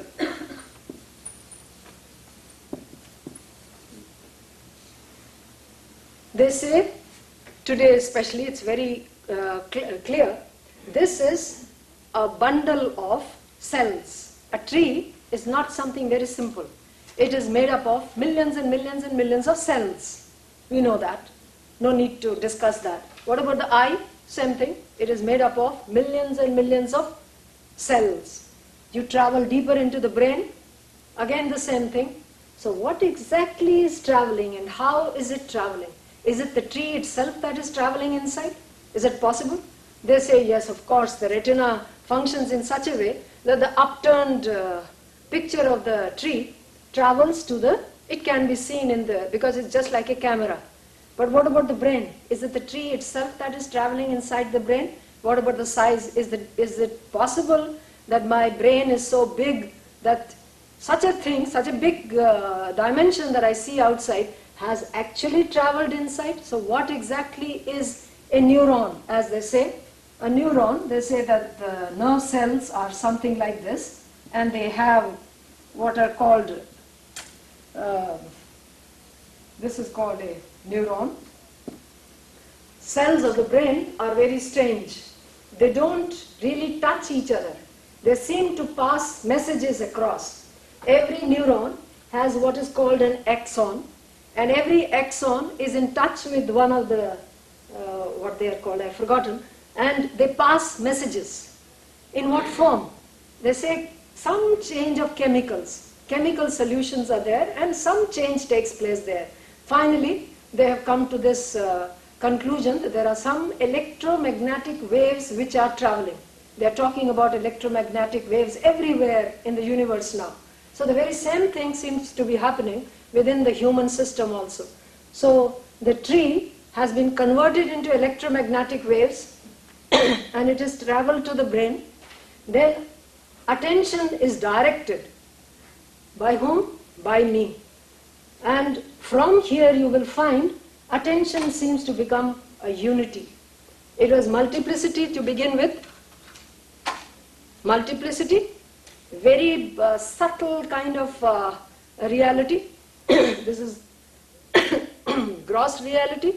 They say, today especially, it's very clear, this is a bundle of cells. A tree is not something very simple. It is made up of millions and millions and millions of cells. We know that. No need to discuss that. What about the eye? Same thing. It is made up of millions and millions of cells. You travel deeper into the brain, again the same thing. So what exactly is traveling and how is it traveling? Is it the tree itself that is traveling inside? Is it possible? They say yes, of course, the retina functions in such a way that the upturned picture of the tree travels to the, it can be seen in the, because it's just like a camera. But what about the brain? Is it the tree itself that is traveling inside the brain? What about the size? Is it possible that my brain is so big that such a thing, such a big dimension that I see outside has actually traveled inside? So what exactly is a neuron, as they say? A neuron, they say that the nerve cells are something like this, and they have what are called, this is called a neuron. Cells of the brain are very strange. They don't really touch each other. They seem to pass messages across. Every neuron has what is called an axon, and every axon is in touch with one of the, what they are called, I've forgotten, and they pass messages. In what form? They say some change of chemicals. Chemical solutions are there and some change takes place there. Finally, they have come to this conclusion that there are some electromagnetic waves which are traveling. They are talking about electromagnetic waves everywhere in the universe now. So the very same thing seems to be happening within the human system also. So the tree has been converted into electromagnetic waves and it has traveled to the brain. Then attention is directed. By whom? By me. And from here you will find attention seems to become a unity. It was multiplicity to begin with. Multiplicity, very subtle kind of reality. This is gross reality,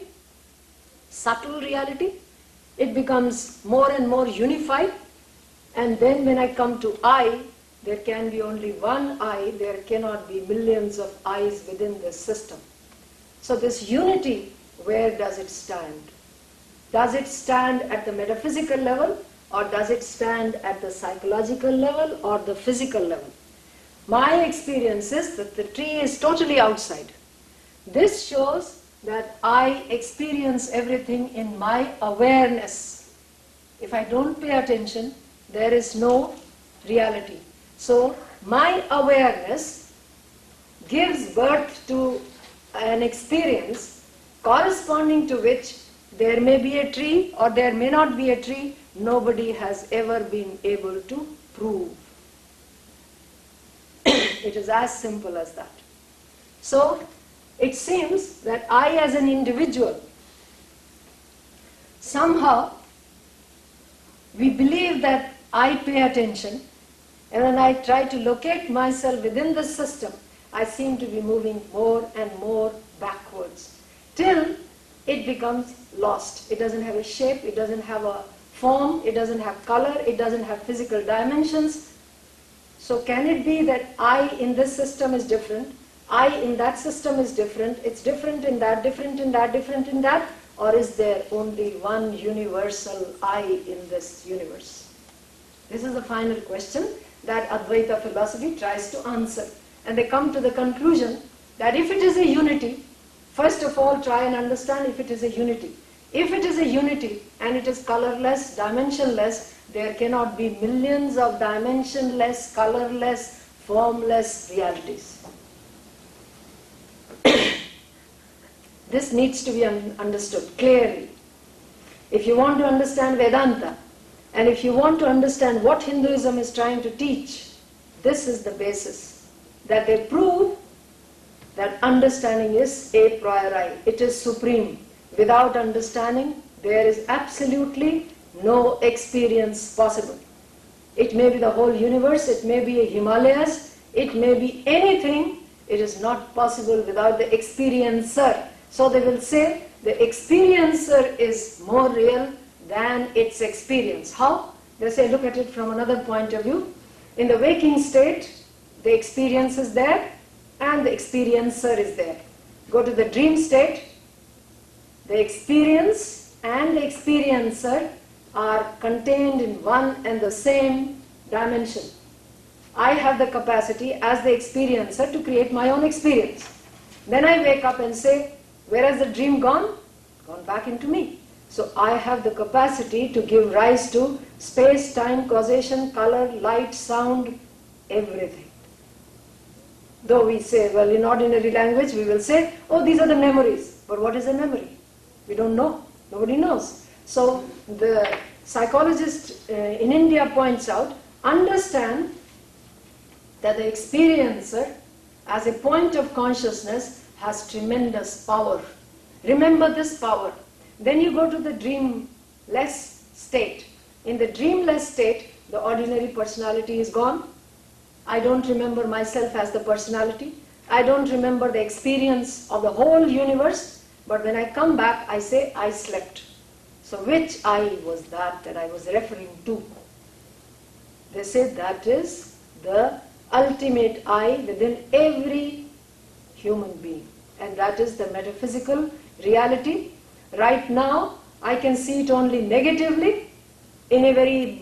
subtle reality. It becomes more and more unified. And then when I come to I, there can be only one I, there cannot be millions of I's within this system. So this unity, where does it stand? Does it stand at the metaphysical level, or does it stand at the psychological level or the physical level? My experience is that the tree is totally outside. This shows that I experience everything in my awareness. If I don't pay attention, there is no reality. So my awareness gives birth to an experience corresponding to which there may be a tree or there may not be a tree. Nobody has ever been able to prove. It is as simple as that. So it seems that I as an individual, somehow we believe that I pay attention, and when I try to locate myself within the system, I seem to be moving more and more backwards till it becomes lost. It doesn't have a shape, it doesn't have a form, it doesn't have color, it doesn't have physical dimensions. So can it be that I in this system is different, I in that system is different, it's different in that, different in that, different in that, or is there only one universal I in this universe? This is the final question that Advaita philosophy tries to answer. And they come to the conclusion that if it is a unity, first of all try and understand if it is a unity. If it is a unity and it is colorless, dimensionless, there cannot be millions of dimensionless, colorless, formless realities. This needs to be understood clearly. If you want to understand Vedanta, and if you want to understand what Hinduism is trying to teach, this is the basis. That they prove that understanding is a priori. It is supreme. Without understanding, there is absolutely no experience possible. It may be the whole universe, it may be a Himalayas, it may be anything. It is not possible without the experiencer. So they will say the experiencer is more real than its experience. How? They say, look at it from another point of view. In the waking state, the experience is there and the experiencer is there. Go to the dream state, the experience and the experiencer are contained in one and the same dimension. I have the capacity as the experiencer to create my own experience. Then I wake up and say, where has the dream gone? Gone back into me. So I have the capacity to give rise to space, time, causation, color, light, sound, everything. Though we say, well, in ordinary language, we will say, oh, these are the memories. But what is a memory? We don't know. Nobody knows. So the psychologist in India points out, understand that the experiencer as a point of consciousness has tremendous power. Remember this power. Then you go to the dreamless state. In the dreamless state, the ordinary personality is gone. I don't remember myself as the personality. I don't remember the experience of the whole universe. But when I come back, I say, I slept. So which I was that I was referring to? They say that is the ultimate I within every human being. And that is the metaphysical reality. Right now, I can see it only negatively, in a very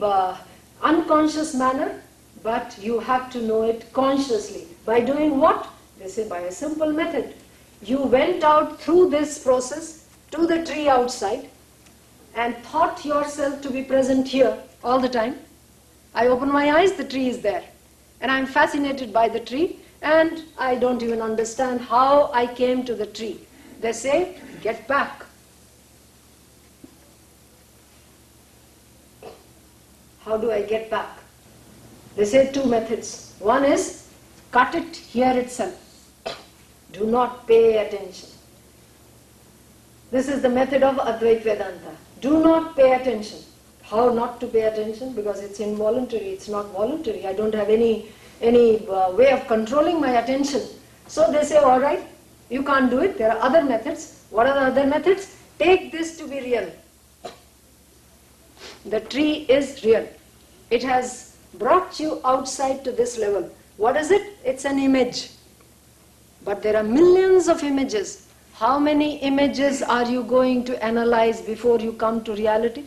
unconscious manner, but you have to know it consciously. By doing what? They say by a simple method. You went out through this process to the tree outside and thought yourself to be present here all the time. I open my eyes, the tree is there. And I'm fascinated by the tree, and I don't even understand how I came to the tree. They say, get back. How do I get back? They say two methods. One is, cut it here itself. Do not pay attention. This is the method of Advaita Vedanta. Do not pay attention. How not to pay attention? Because it's involuntary, it's not voluntary. I don't have any way of controlling my attention. So they say, all right, you can't do it. There are other methods. What are the other methods? Take this to be real. The tree is real. It has brought you outside to this level. What is it? It's an image. But there are millions of images. How many images are you going to analyze before you come to reality?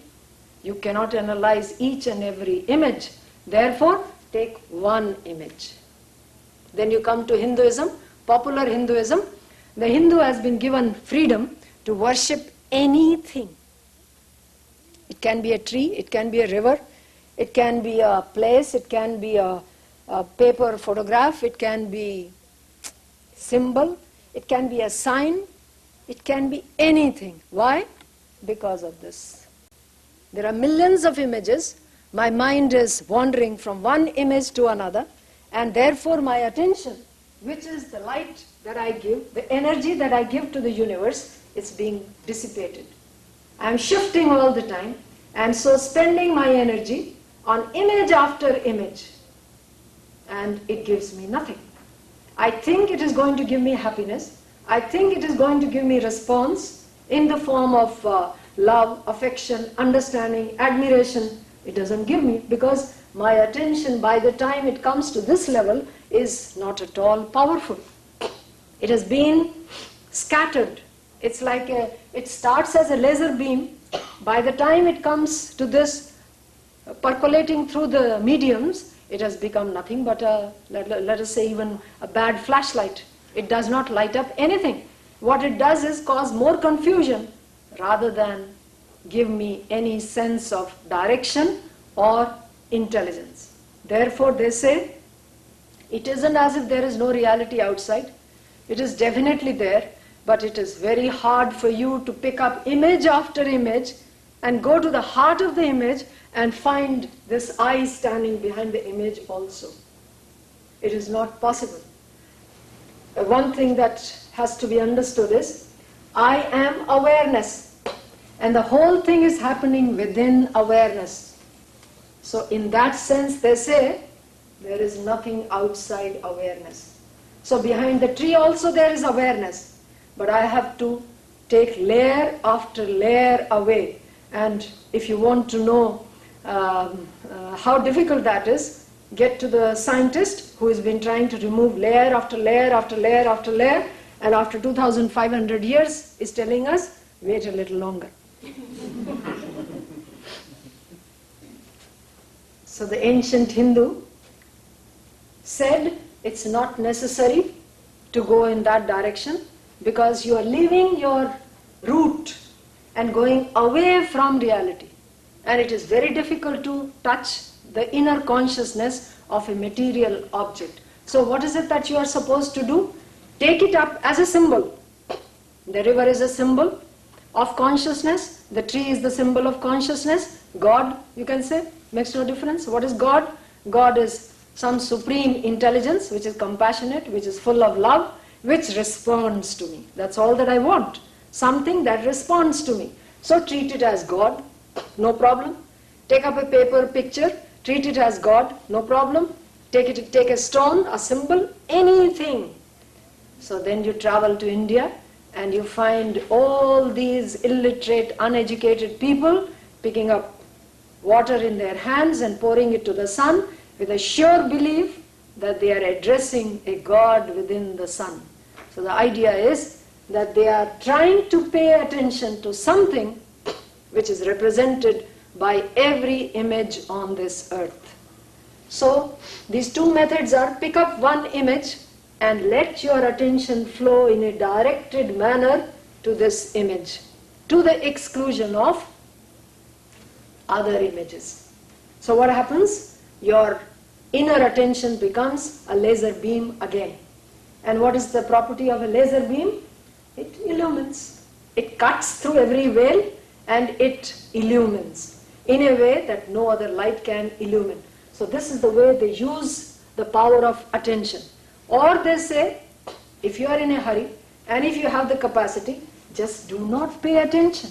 You cannot analyze each and every image. Therefore, take one image. Then you come to Hinduism, popular Hinduism. The Hindu has been given freedom to worship anything. It can be a tree, it can be a river, it can be a place, it can be a paper photograph, it can be symbol, it can be a sign, it can be anything. Why? Because of this. There are millions of images. My mind is wandering from one image to another, and therefore my attention, which is the light that I give, the energy that I give to the universe, is being dissipated. I am shifting all the time, and so spending my energy on image after image, and it gives me nothing. I think it is going to give me happiness. I think it is going to give me response in the form of love, affection, understanding, admiration. It doesn't give me, because my attention, by the time it comes to this level, is not at all powerful. It has been scattered. It's like it starts as a laser beam. By the time it comes to this percolating through the mediums, it has become nothing but let us say even a bad flashlight. It does not light up anything. What it does is cause more confusion rather than give me any sense of direction or intelligence. Therefore they say, it isn't as if there is no reality outside. It is definitely there, but it is very hard for you to pick up image after image and go to the heart of the image and find this I standing behind the image also. It is not possible. one thing that has to be understood is, I am awareness. And the whole thing is happening within awareness. So in that sense, they say, there is nothing outside awareness. So behind the tree also there is awareness. But I have to take layer after layer away. And if you want to know how difficult that is, get to the scientist who has been trying to remove layer after layer after layer after layer, and after 2,500 years is telling us, wait a little longer. So the ancient Hindu said it's not necessary to go in that direction, because you are leaving your root and going away from reality. And it is very difficult to touch the inner consciousness of a material object. So what is it that you are supposed to do? Take it up as a symbol. The river is a symbol of consciousness. The tree is the symbol of consciousness. God, you can say, makes no difference. What is God? God is some supreme intelligence which is compassionate, which is full of love, which responds to me. That's all that I want. Something that responds to me. So treat it as God, no problem. Take up a paper picture, treat it as God, no problem. Take a stone, a symbol, anything. So then you travel to India and you find all these illiterate, uneducated people picking up water in their hands and pouring it to the sun with a sure belief that they are addressing a God within the sun. So the idea is that they are trying to pay attention to something which is represented by every image on this earth. So these two methods are, pick up one image and let your attention flow in a directed manner to this image, to the exclusion of other images. So what happens? Your inner attention becomes a laser beam again. And what is the property of a laser beam? It illumines. It cuts through every veil and it illumines in a way that no other light can illumine. So this is the way they use the power of attention. Or they say, if you are in a hurry and if you have the capacity, just do not pay attention.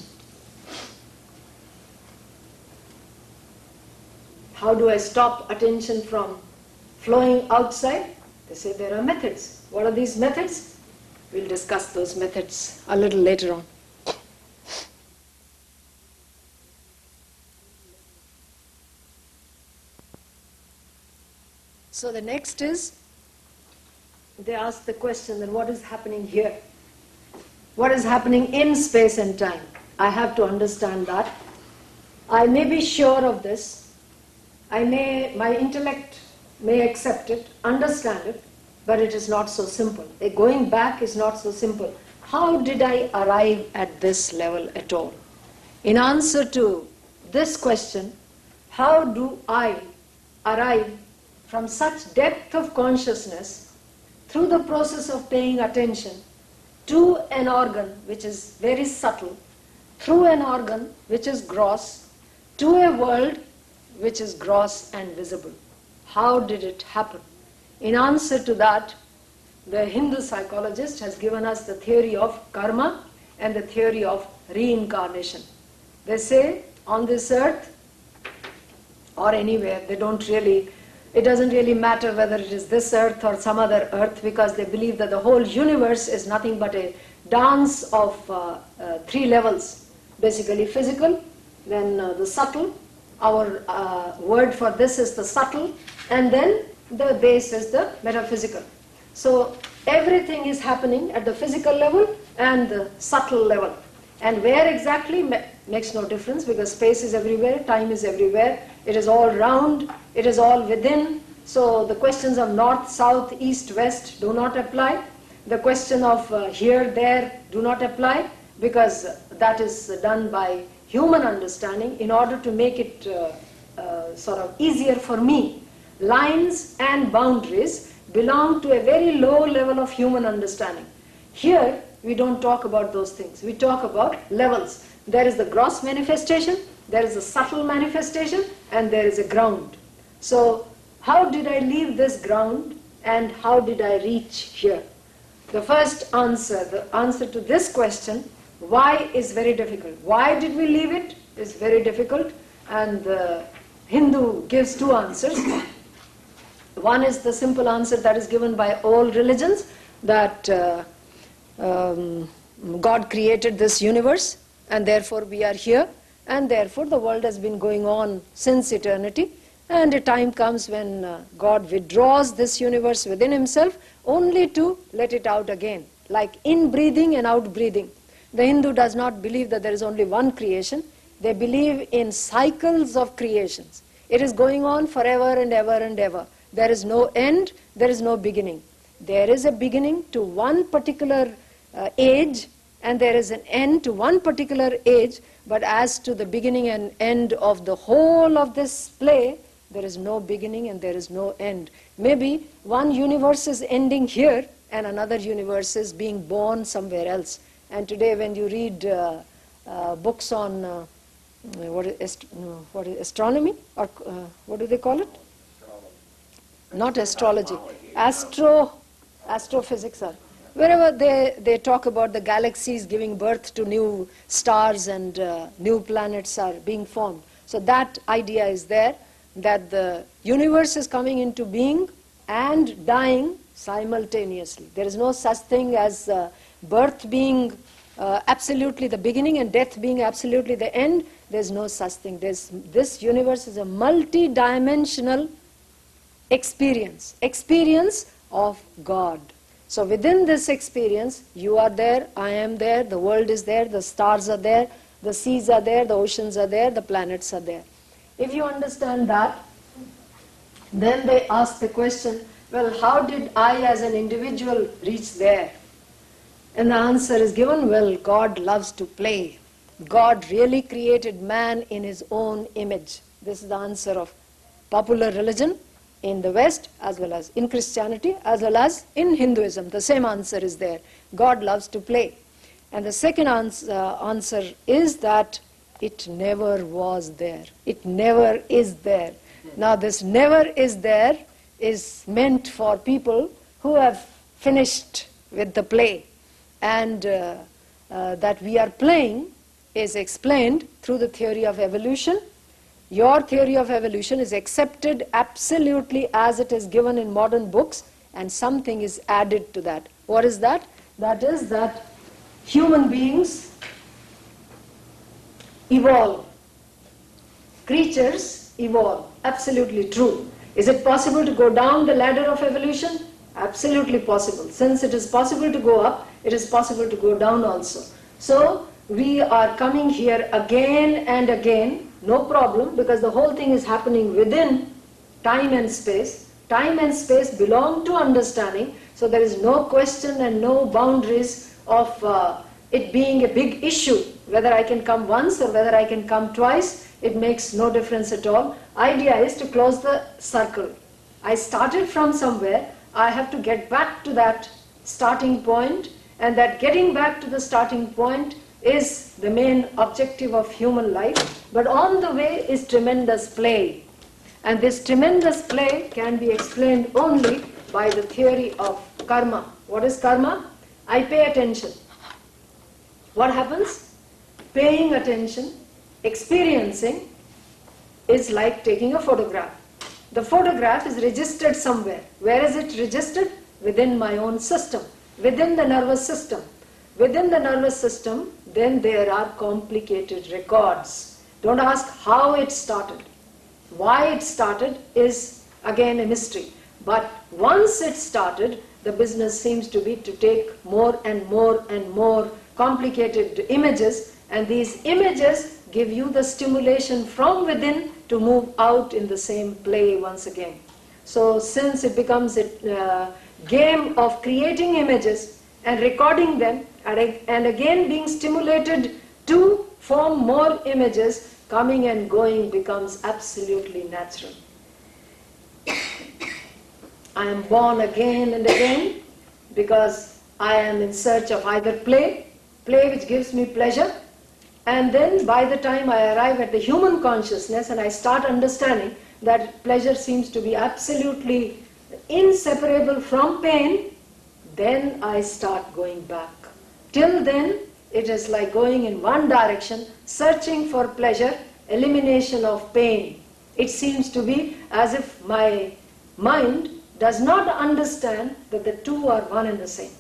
How do I stop attention from flowing outside? They say there are methods. What are these methods? We'll discuss those methods a little later on. So the next is, they ask the question, then what is happening here? What is happening in space and time? I have to understand that. I may be sure of this. My intellect may accept it, understand it, but it is not so simple. Going back is not so simple. How did I arrive at this level at all? In answer to this question, how do I arrive from such depth of consciousness through the process of paying attention to an organ which is very subtle, through an organ which is gross, to a world which is gross and visible? How did it happen? In answer to that, the Hindu psychologist has given us the theory of karma and the theory of reincarnation. They say on this earth or anywhere, it doesn't really matter whether it is this earth or some other earth, because they believe that the whole universe is nothing but a dance of three levels. Basically physical, then the subtle, our word for this is the subtle, and then the base is the metaphysical. So everything is happening at the physical level and the subtle level. And where exactly makes no difference, because space is everywhere, time is everywhere, it is all round, it is all within. So the questions of north, south, east, west do not apply. The question of here, there do not apply, because that is done by human understanding. In order to make it sort of easier for me, lines and boundaries belong to a very low level of human understanding. Here, we don't talk about those things. We talk about levels. There is the gross manifestation, there is a subtle manifestation, and there is a ground. So how did I leave this ground and how did I reach here? The first answer, the answer to this question, why, is very difficult. Why did we leave it is very difficult, and the Hindu gives two answers. One is the simple answer that is given by all religions, that God created this universe and therefore we are here, and therefore the world has been going on since eternity, and a time comes when God withdraws this universe within himself only to let it out again, like in-breathing and out-breathing. The Hindu does not believe that there is only one creation. They believe in cycles of creations. It is going on forever and ever and ever. There is no end, there is no beginning. There is a beginning to one particular age, and there is an end to one particular age, but as to the beginning and end of the whole of this play, there is no beginning and there is no end. Maybe one universe is ending here and another universe is being born somewhere else. And today when you read books on what is astronomy, or what do they call it? Not astrology, astrophysics. Wherever they talk about the galaxies giving birth to new stars and new planets are being formed. So that idea is there, that the universe is coming into being and dying simultaneously. There is no such thing as birth being absolutely the beginning and death being absolutely the end. There is no such thing. This universe is a multi-dimensional experience of God. So within this experience, you are there, I am there, the world is there, the stars are there, the seas are there, the oceans are there, the planets are there. If you understand that, then they ask the question, well, how did I as an individual reach there? And the answer is given, well, God loves to play. God really created man in his own image. This is the answer of popular religion in the West, as well as in Christianity, as well as in Hinduism. The same answer is there. God loves to play. And the second answer is that it never was there. It never is there. Now this never is there is meant for people who have finished with the play. And that we are playing is explained through the theory of evolution. Your theory of evolution is accepted absolutely as it is given in modern books, and something is added to that. What is that? That is that human beings evolve. Creatures evolve. Absolutely true. Is it possible to go down the ladder of evolution? Absolutely possible. Since it is possible to go up, it is possible to go down also. So we are coming here again and again. No problem, because the whole thing is happening within time and space. Time and space belong to understanding, so there is no question and no boundaries of it being a big issue. Whether I can come once or whether I can come twice, it makes no difference at all. Idea is to close the circle. I started from somewhere, I have to get back to that starting point, and that getting back to the starting point is the main objective of human life. But on the way is tremendous play. And this tremendous play can be explained only by the theory of karma. What is karma? I pay attention. What happens? Paying attention, experiencing, is like taking a photograph. The photograph is registered somewhere. Where is it registered? Within my own system, within the nervous system. Within the nervous system, then there are complicated records. Don't ask how it started. Why it started is again a mystery. But once it started, the business seems to be to take more and more and more complicated images, and these images give you the stimulation from within to move out in the same play once again. So since it becomes a game of creating images and recording them, and again being stimulated to form more images, coming and going becomes absolutely natural. I am born again and again because I am in search of either play which gives me pleasure, and then by the time I arrive at the human consciousness and I start understanding that pleasure seems to be absolutely inseparable from pain, then I start going back. Till then, it is like going in one direction, searching for pleasure, elimination of pain. It seems to be as if my mind does not understand that the two are one and the same.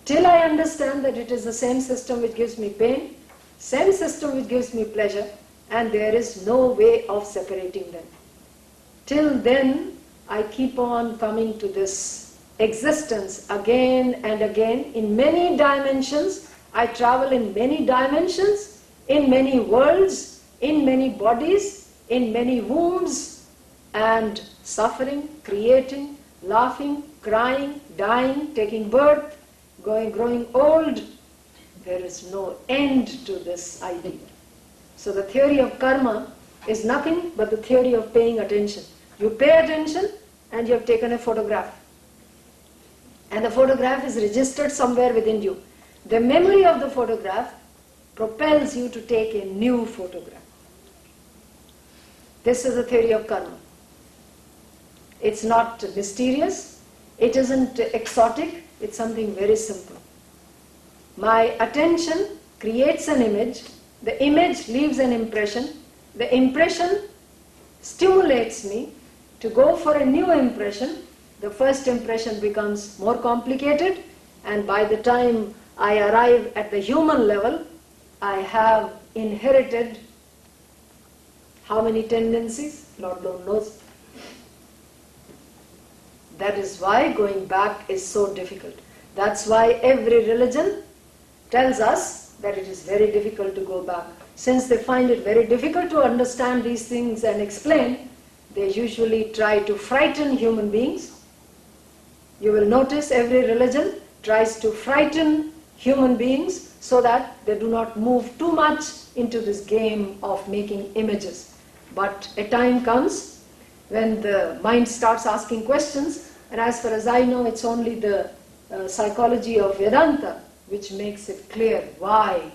Till I understand that it is the same system which gives me pain, same system which gives me pleasure, and there is no way of separating them. Till then, I keep on coming to this existence again and again in many dimensions. I travel in many dimensions, in many worlds, in many bodies, in many wombs, and suffering, creating, laughing, crying, dying, taking birth, growing old. There is no end to this idea. So the theory of karma is nothing but the theory of paying attention. You pay attention and you have taken a photograph. And the photograph is registered somewhere within you. The memory of the photograph propels you to take a new photograph. This is the theory of karma. It's not mysterious, it isn't exotic, it's something very simple. My attention creates an image, the image leaves an impression, the impression stimulates me to go for a new impression. The first impression becomes more complicated, and by the time I arrive at the human level, I have inherited how many tendencies? Lord alone knows. That is why going back is so difficult. That's why every religion tells us that it is very difficult to go back. Since they find it very difficult to understand these things and explain, they usually try to frighten human beings. You will notice every religion tries to frighten human beings so that they do not move too much into this game of making images. But a time comes when the mind starts asking questions, and as far as I know, it's only the psychology of Vedanta which makes it clear why.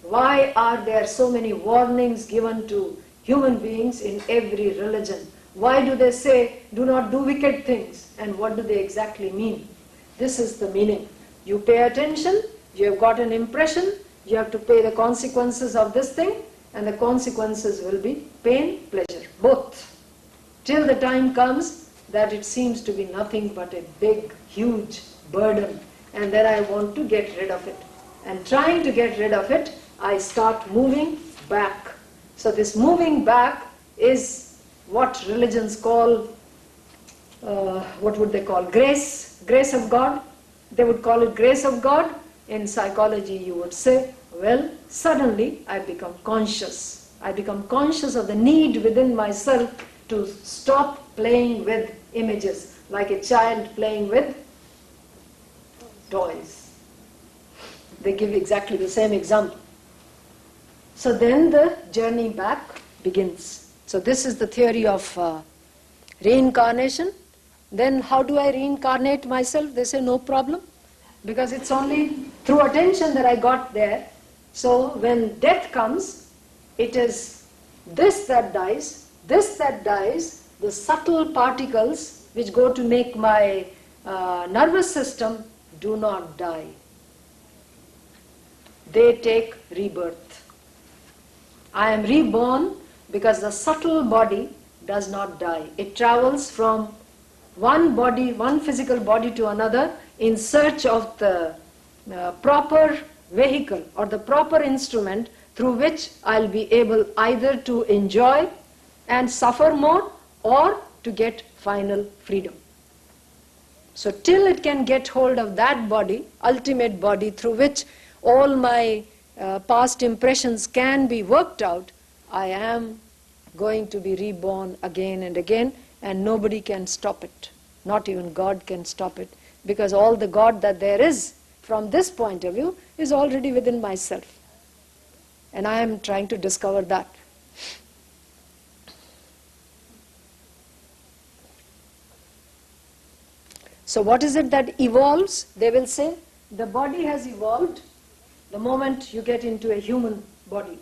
Why are there so many warnings given to human beings in every religion? Why do they say, do not do wicked things? And what do they exactly mean? This is the meaning. You pay attention, you have got an impression, you have to pay the consequences of this thing, and the consequences will be pain, pleasure, both. Till the time comes that it seems to be nothing but a big, huge burden, and then I want to get rid of it. And trying to get rid of it, I start moving back. So this moving back is what religions call, what would they call? Grace of God. They would call it grace of God. In psychology you would say, well, suddenly I become conscious. I become conscious of the need within myself to stop playing with images, like a child playing with toys. They give exactly the same example. So then the journey back begins. So this is the theory of reincarnation. Then how do I reincarnate myself? They say no problem, because it's only through attention that I got there. So when death comes, it is this that dies, the subtle particles which go to make my nervous system do not die. They take rebirth. I am reborn because the subtle body does not die. It travels from one body, one physical body to another in search of the proper vehicle or the proper instrument through which I'll be able either to enjoy and suffer more or to get final freedom. So till it can get hold of that body, ultimate body through which all my past impressions can be worked out, I am going to be reborn again and again, and nobody can stop it. Not even God can stop it, because all the God that there is from this point of view is already within myself. And I am trying to discover that. So what is it that evolves? They will say the body has evolved the moment you get into a human body.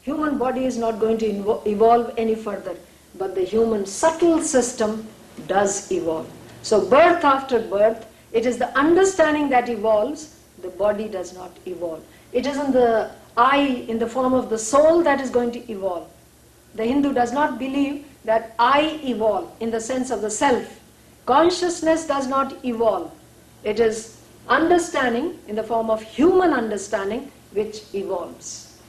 Human body is not going to evolve any further, but the human subtle system does evolve. So birth after birth, It is the understanding that evolves, the body does not evolve. It isn't the I in the form of the soul that is going to evolve. The Hindu does not believe that I evolve in the sense of the self. Consciousness does not evolve. It is understanding in the form of human understanding which evolves.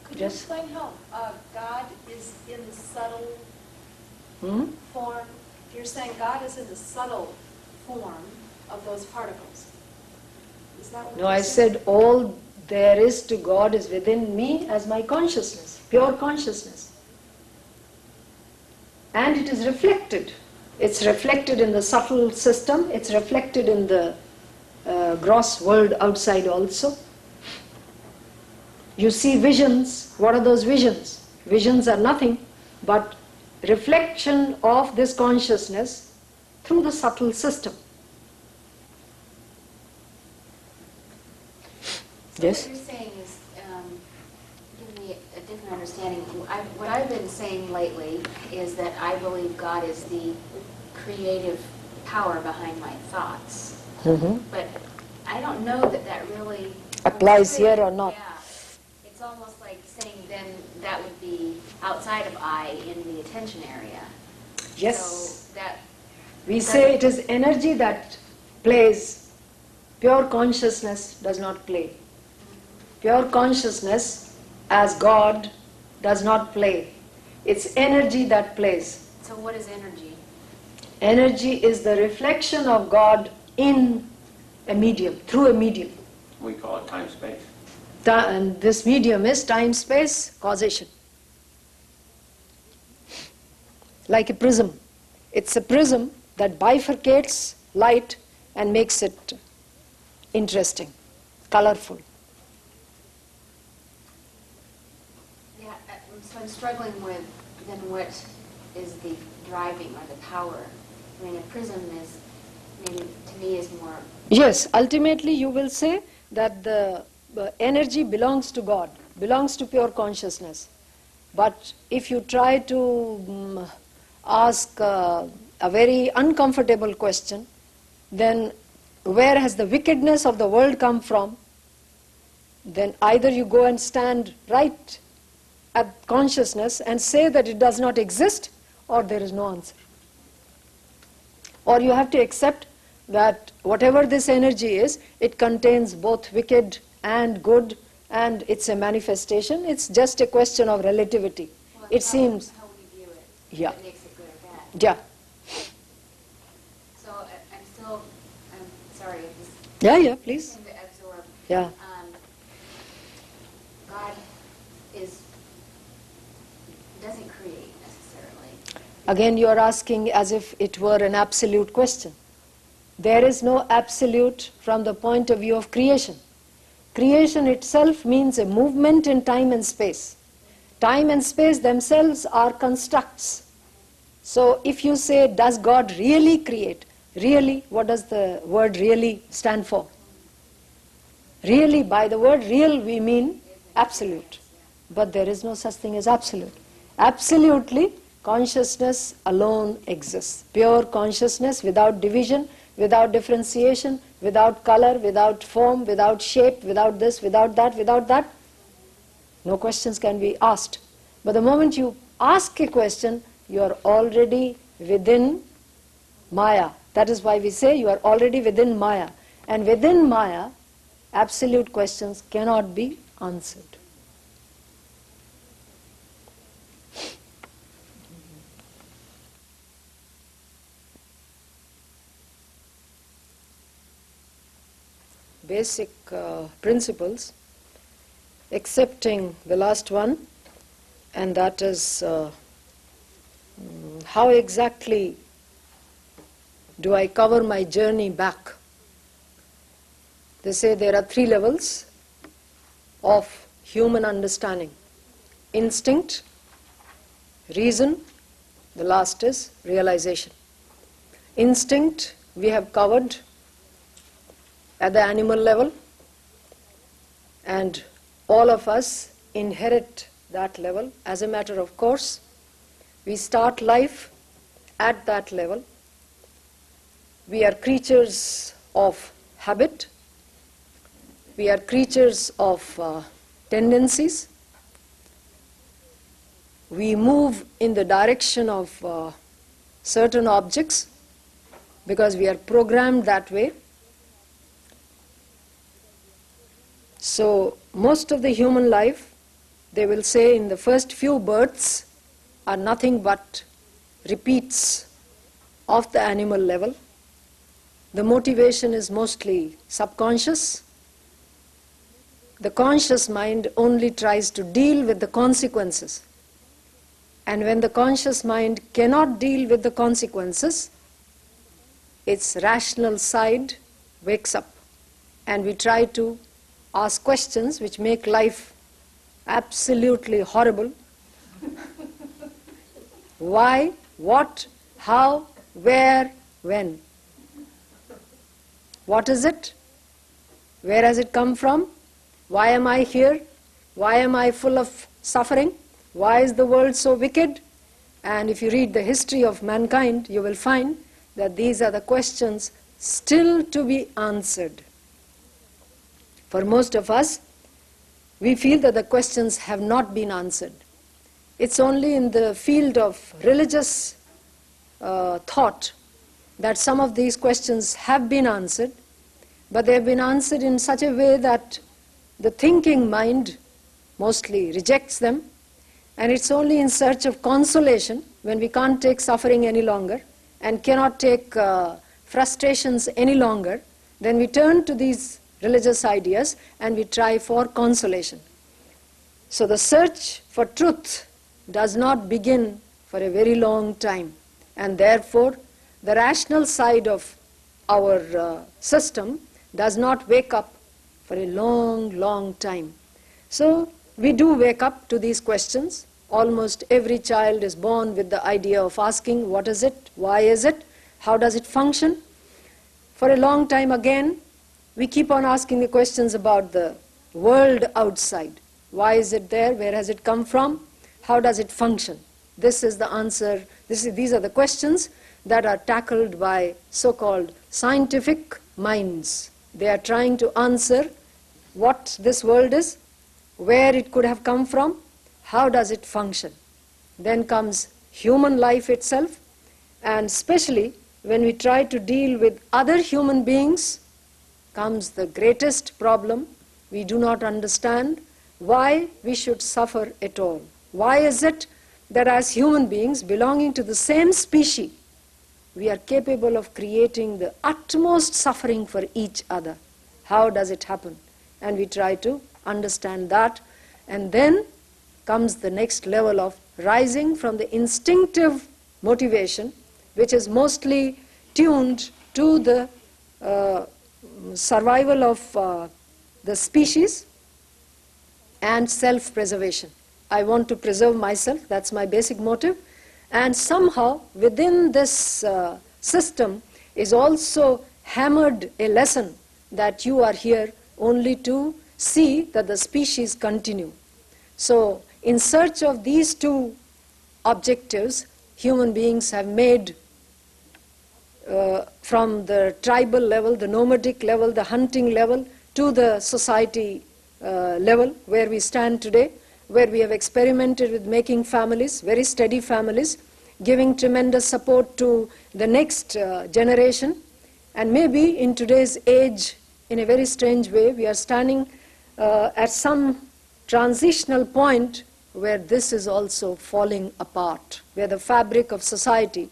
Could you explain how God is in the subtle form? You're saying God is in the subtle form of those particles. Is that what No, I said all there is to God is within me as my consciousness, pure consciousness. And it is reflected. It's reflected in the subtle system, it's reflected in the gross world outside also. You see visions. What are those visions? Visions are nothing but reflection of this consciousness through the subtle system. So Yes? what you're saying is, give me a different understanding. What I've been saying lately is that I believe God is the creative power behind my thoughts. But I don't know that that really Applies here or not. Yeah. It's almost like saying then that would be outside of I in the attention area. Yes. So that We say it is energy that plays. Pure consciousness does not play. Pure consciousness as God does not play. It's energy that plays. so what is energy? Energy is the reflection of God in a medium, through a medium. We call it time-space. And this medium is time-space causation. Like a prism. It's a prism that bifurcates light and makes it interesting, colorful. Yeah, so I'm struggling with then what is the driving or the power. I mean, a prism is, maybe to me, is more. Yes, ultimately you will say that the energy belongs to God, belongs to pure consciousness. But if you try to ask a very uncomfortable question, then where has the wickedness of the world come from? Then either you go and stand right at consciousness and say that it does not exist, or there is no answer. Or you have to accept that whatever this energy is, it contains both wicked and good, and it's a manifestation. It's just a question of relativity. Well, It seems. How we view it. Yeah. That makes it good or bad. Yeah. So I'm sorry, I'm just Yeah, please. trying to absorb. Yeah. God doesn't create necessarily. Again, you are asking as if it were an absolute question. There is no absolute from the point of view of creation. Creation itself means a movement in time and space. Time and space themselves are constructs. So if you say, does God really create? Really, what does the word really stand for? Really, by the word real we mean absolute. But there is no such thing as absolute. Absolutely, consciousness alone exists. Pure consciousness without division, without differentiation, without color, without form, without shape, without this, without that, without that. No questions can be asked. But the moment you ask a question, you are already within Maya. That is why we say you are already within Maya. And within Maya, absolute questions cannot be answered. Basic principles, excepting the last one, and that is how exactly do I cover my journey back? They say there are 3 levels of human understanding: instinct, reason, the last is realization. Instinct we have covered at the animal level, and all of us inherit that level as a matter of course. We start life at that level. we are creatures of habit, we are creatures of tendencies, we move in the direction of certain objects because we are programmed that way. So most of the human life, they will say, in the first few births are nothing but repeats of the animal level. The motivation is mostly subconscious. The conscious mind only tries to deal with the consequences. And when the conscious mind cannot deal with the consequences, its rational side wakes up, and we try to ask questions which make life absolutely horrible. Why, what, how, where, when? What is it? Where has it come from? Why am I here? Why am I full of suffering? Why is the world so wicked? And if you read the history of mankind, you will find that these are the questions still to be answered. For most of us, we feel that the questions have not been answered. It's only in the field of religious thought that some of these questions have been answered, but they have been answered in such a way that the thinking mind mostly rejects them, and it's only in search of consolation when we can't take suffering any longer and cannot take frustrations any longer, then we turn to these religious ideas and we try for consolation. So the search for truth does not begin for a very long time, and therefore the rational side of our system does not wake up for a long, long time. So we do wake up to these questions. Almost every child is born with the idea of asking, what is it, why is it, how does it function? For a long time again, we keep on asking the questions about the world outside. Why is it there? Where has it come from? How does it function? This is the answer. These are the questions that are tackled by so-called scientific minds. They are trying to answer what this world is, where it could have come from, how does it function. Then comes human life itself, and especially when we try to deal with other human beings, comes the greatest problem. We do not understand why we should suffer at all. Why is it that as human beings belonging to the same species, we are capable of creating the utmost suffering for each other? How does it happen? And we try to understand that. And then comes the next level of rising from the instinctive motivation, which is mostly tuned to the survival of the species and self-preservation. I want to preserve myself, that's my basic motive. And somehow within this system is also hammered a lesson that you are here only to see that the species continue. So in search of these two objectives, human beings have made from the tribal level, the nomadic level, the hunting level, to the society level where we stand today, where we have experimented with making families, very steady families, giving tremendous support to the next generation. And maybe in today's age, in a very strange way, we are standing at some transitional point where this is also falling apart, where the fabric of society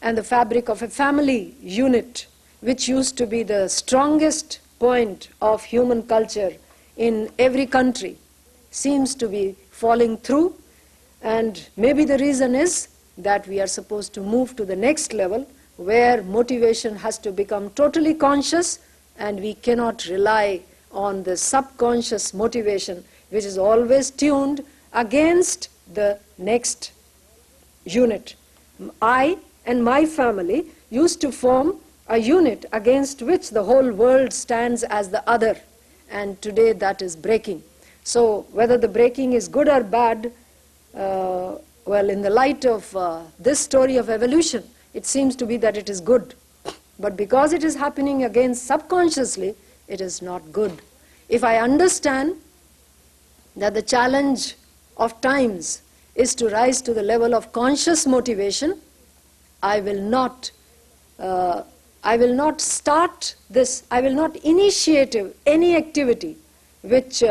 and the fabric of a family unit, which used to be the strongest point of human culture in every country, seems to be falling through. And maybe the reason is that we are supposed to move to the next level, where motivation has to become totally conscious, and we cannot rely on the subconscious motivation, which is always tuned against the next unit. I and my family used to form a unit against which the whole world stands as the other, and today that is breaking. So whether the breaking is good or bad, well, in the light of this story of evolution, it seems to be that it is good. But because it is happening again subconsciously, it is not good. If I understand that the challenge of times is to rise to the level of conscious motivation, I will not start this, I will not initiate any activity which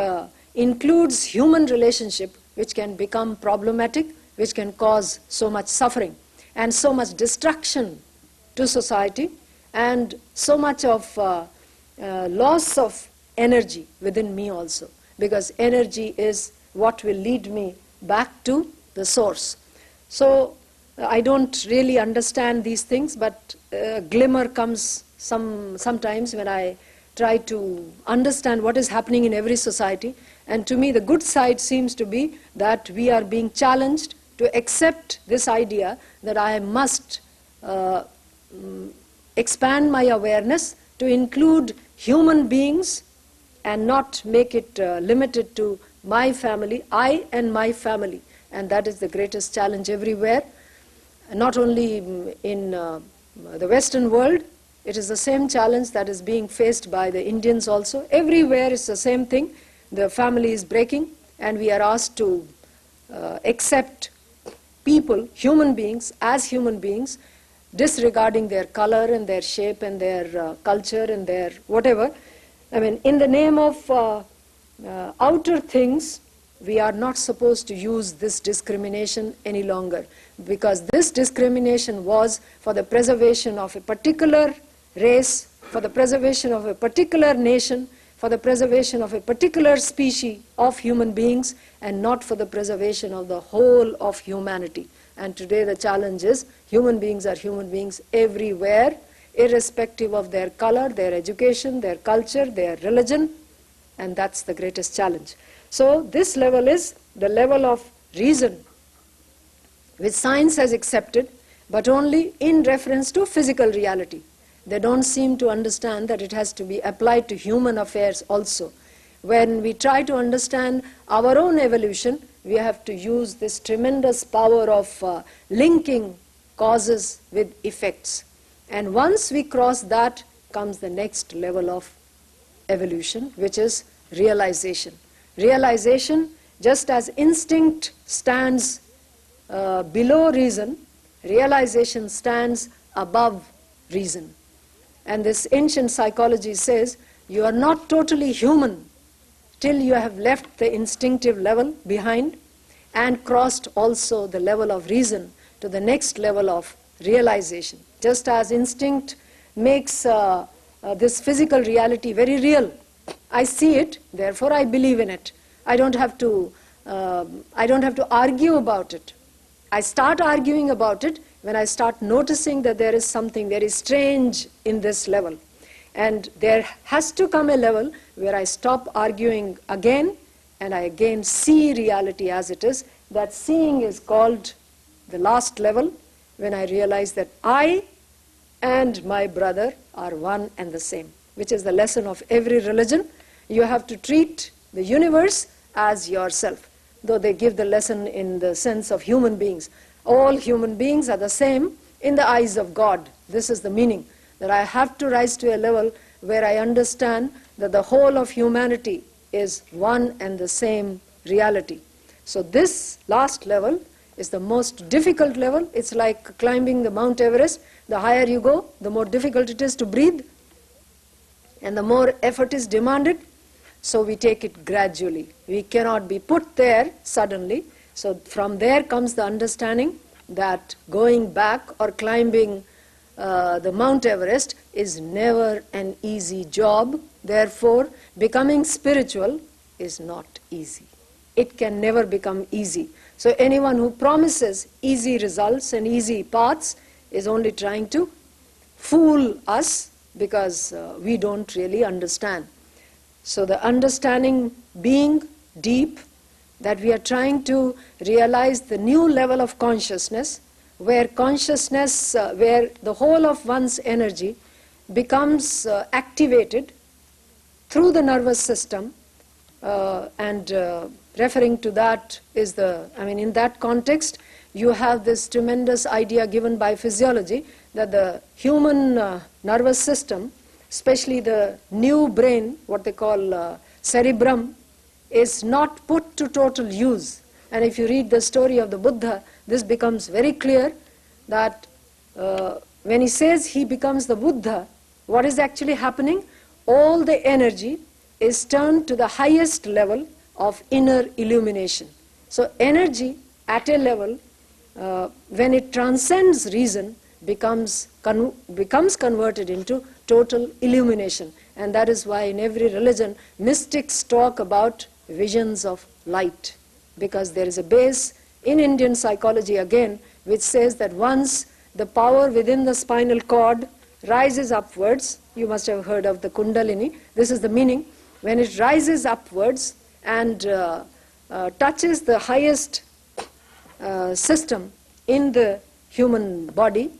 includes human relationship, which can become problematic, which can cause so much suffering and so much destruction to society and so much of loss of energy within me also, because energy is what will lead me back to the source. So I don't really understand these things, but a glimmer comes sometimes when I try to understand what is happening in every society. And to me, the good side seems to be that we are being challenged to accept this idea that I must expand my awareness to include human beings and not make it limited to my family, I and my family. And that is the greatest challenge everywhere. Not only in the Western world, it is the same challenge that is being faced by the Indians also. Everywhere it's the same thing. The family is breaking and we are asked to accept people, human beings, as human beings, disregarding their color and their shape and their culture and their whatever. I mean, in the name of outer things, we are not supposed to use this discrimination any longer, because this discrimination was for the preservation of a particular race, for the preservation of a particular nation, for the preservation of a particular species of human beings, and not for the preservation of the whole of humanity. And today the challenge is human beings are human beings everywhere, irrespective of their color, their education, their culture, their religion, and that's the greatest challenge. So this level is the level of reason which science has accepted, but only in reference to physical reality. They don't seem to understand that it has to be applied to human affairs also. When we try to understand our own evolution, we have to use this tremendous power of linking causes with effects. And once we cross that, comes the next level of evolution, which is realization. Realization, just as instinct stands below reason, realization stands above reason. And this ancient psychology says you are not totally human till you have left the instinctive level behind and crossed also the level of reason to the next level of realization. Just as instinct makes this physical reality very real. I see it, therefore I believe in it. I don't have to argue about it. I start arguing about it when I start noticing that there is something very strange in this level. And there has to come a level where I stop arguing again and I again see reality as it is. That seeing is called the last level, when I realize that I and my brother are one and the same, which is the lesson of every religion. You have to treat the universe as yourself, though they give the lesson in the sense of human beings. All human beings are the same in the eyes of God. This is the meaning, that I have to rise to a level where I understand that the whole of humanity is one and the same reality. So this last level is the most difficult level. It's like climbing the Mount Everest. The higher you go, the more difficult it is to breathe, and the more effort is demanded. So we take it gradually. We cannot be put there suddenly. So from there comes the understanding that going back or climbing the Mount Everest is never an easy job. Therefore, becoming spiritual is not easy. It can never become easy. So anyone who promises easy results and easy paths is only trying to fool us, because we don't really understand. So the understanding being deep, that we are trying to realize the new level of consciousness, where consciousness, where the whole of one's energy becomes activated through the nervous system, and referring to that is in that context, you have this tremendous idea given by physiology that the human nervous system, especially the new brain, what they call cerebrum, is not put to total use. And if you read the story of the Buddha, this becomes very clear that when he says he becomes the Buddha, what is actually happening? All the energy is turned to the highest level of inner illumination. So energy at a level, when it transcends reason, becomes converted into total illumination. And that is why in every religion, mystics talk about visions of light, because there is a base in Indian psychology again, which says that once the power within the spinal cord rises upwards, you must have heard of the Kundalini, this is the meaning, when it rises upwards and touches the highest system in the human body,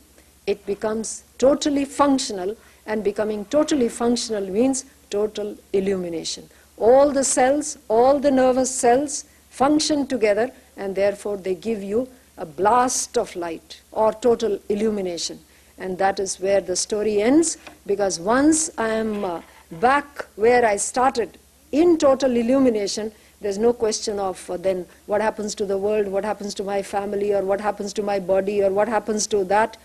it becomes totally functional, and becoming totally functional means total illumination. All the cells, all the nervous cells function together, and therefore they give you a blast of light or total illumination. And that is where the story ends, because once I am back where I started in total illumination, there's no question of then what happens to the world, what happens to my family, or what happens to my body, or what happens to that.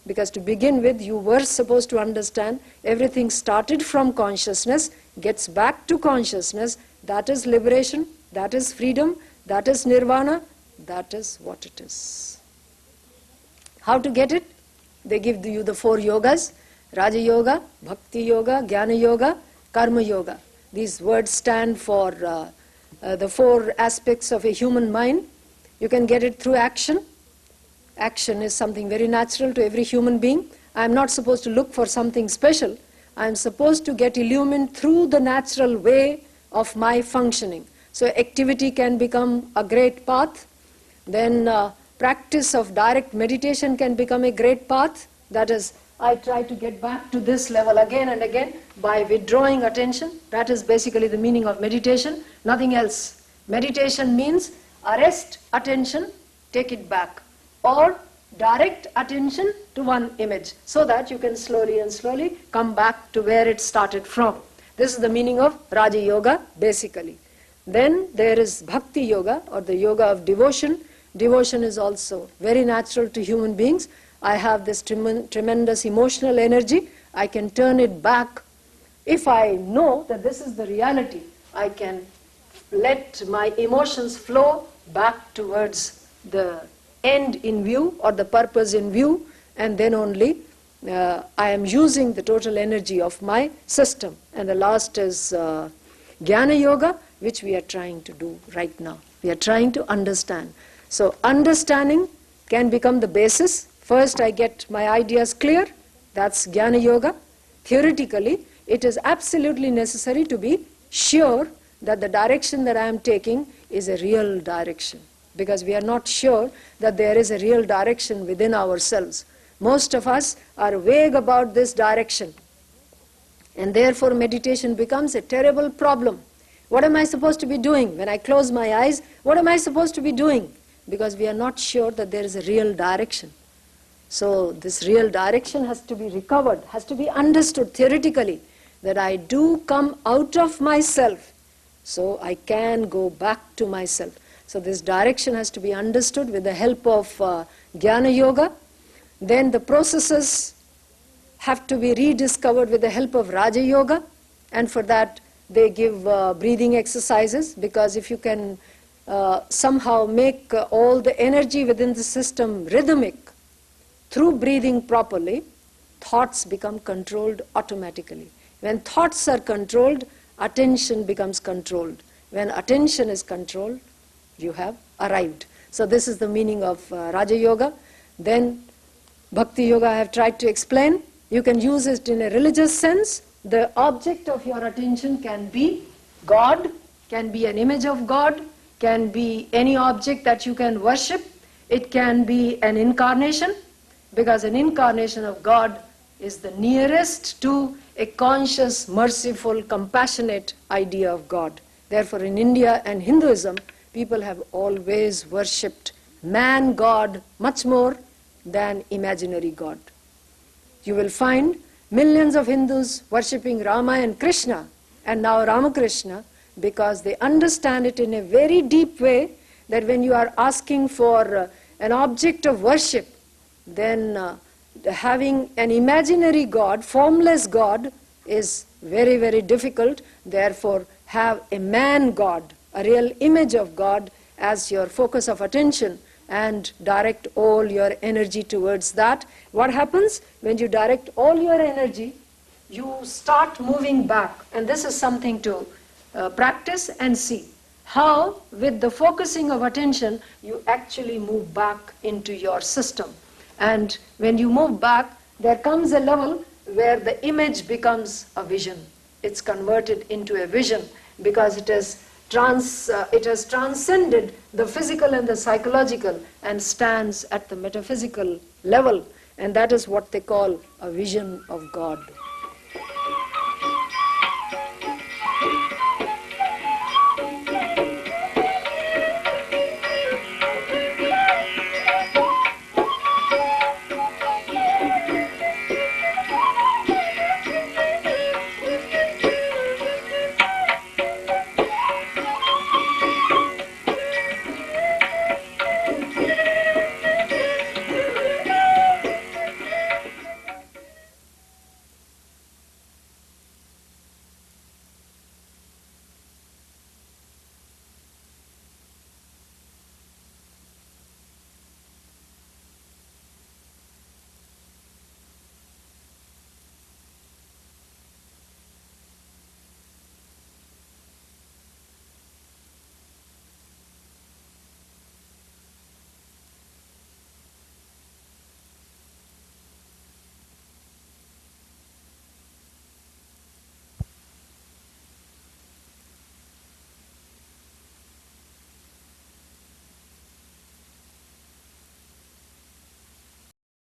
Because to begin with, you were supposed to understand everything started from consciousness, gets back to consciousness. That is liberation, that is freedom, that is nirvana, that is what it is. How to get it? They give you the 4 yogas: Raja Yoga, Bhakti Yoga, Jnana Yoga, Karma Yoga. These words stand for the 4 aspects of a human mind. You can get it through action. Action is something very natural to every human being. I am not supposed to look for something special. I am supposed to get illumined through the natural way of my functioning. So activity can become a great path. Then practice of direct meditation can become a great path. That is, I try to get back to this level again and again by withdrawing attention. That is basically the meaning of meditation, nothing else. Meditation means arrest attention, take it back, or direct attention to one image, so that you can slowly and slowly come back to where it started from. This is the meaning of Raja Yoga, basically. Then there is Bhakti Yoga, or the yoga of devotion. Devotion is also very natural to human beings. I have this tremendous emotional energy. I can turn it back. If I know that this is the reality, I can let my emotions flow back towards the end in view, or the purpose in view, and then only I am using the total energy of my system. And the last is Jnana Yoga, which we are trying to do right now. We are trying to understand. So understanding can become the basis. First I get my ideas clear, that's Jnana Yoga. Theoretically, it is absolutely necessary to be sure that the direction that I am taking is a real direction, because we are not sure that there is a real direction within ourselves. Most of us are vague about this direction, and therefore meditation becomes a terrible problem. What am I supposed to be doing? When I close my eyes, what am I supposed to be doing? Because we are not sure that there is a real direction. So this real direction has to be recovered, has to be understood theoretically, that I do come out of myself, so I can go back to myself. So this direction has to be understood with the help of Jnana Yoga. Then the processes have to be rediscovered with the help of Raja Yoga, and for that they give breathing exercises, because if you can somehow make all the energy within the system rhythmic through breathing properly, thoughts become controlled automatically. When thoughts are controlled, attention becomes controlled. When attention is controlled, you have arrived. So this is the meaning of Raja Yoga. Then Bhakti Yoga I have tried to explain. You can use it in a religious sense. The object of your attention can be God, can be an image of God, can be any object that you can worship. It can be an incarnation, because an incarnation of God is the nearest to a conscious, merciful, compassionate idea of God. Therefore in India and Hinduism, people have always worshipped man-God much more than imaginary God. You will find millions of Hindus worshipping Rama and Krishna, and now Ramakrishna, because they understand it in a very deep way, that when you are asking for an object of worship, then having an imaginary God, formless God, is very, very difficult. Therefore, have a man God, a real image of God as your focus of attention, and direct all your energy towards that. What happens when you direct all your energy? You start moving back, and this is something to practice and see how, with the focusing of attention, you actually move back into your system. And when you move back, there comes a level where the image becomes a vision. It's converted into a vision because it has transcended the physical and the psychological and stands at the metaphysical level. And that is what they call a vision of God.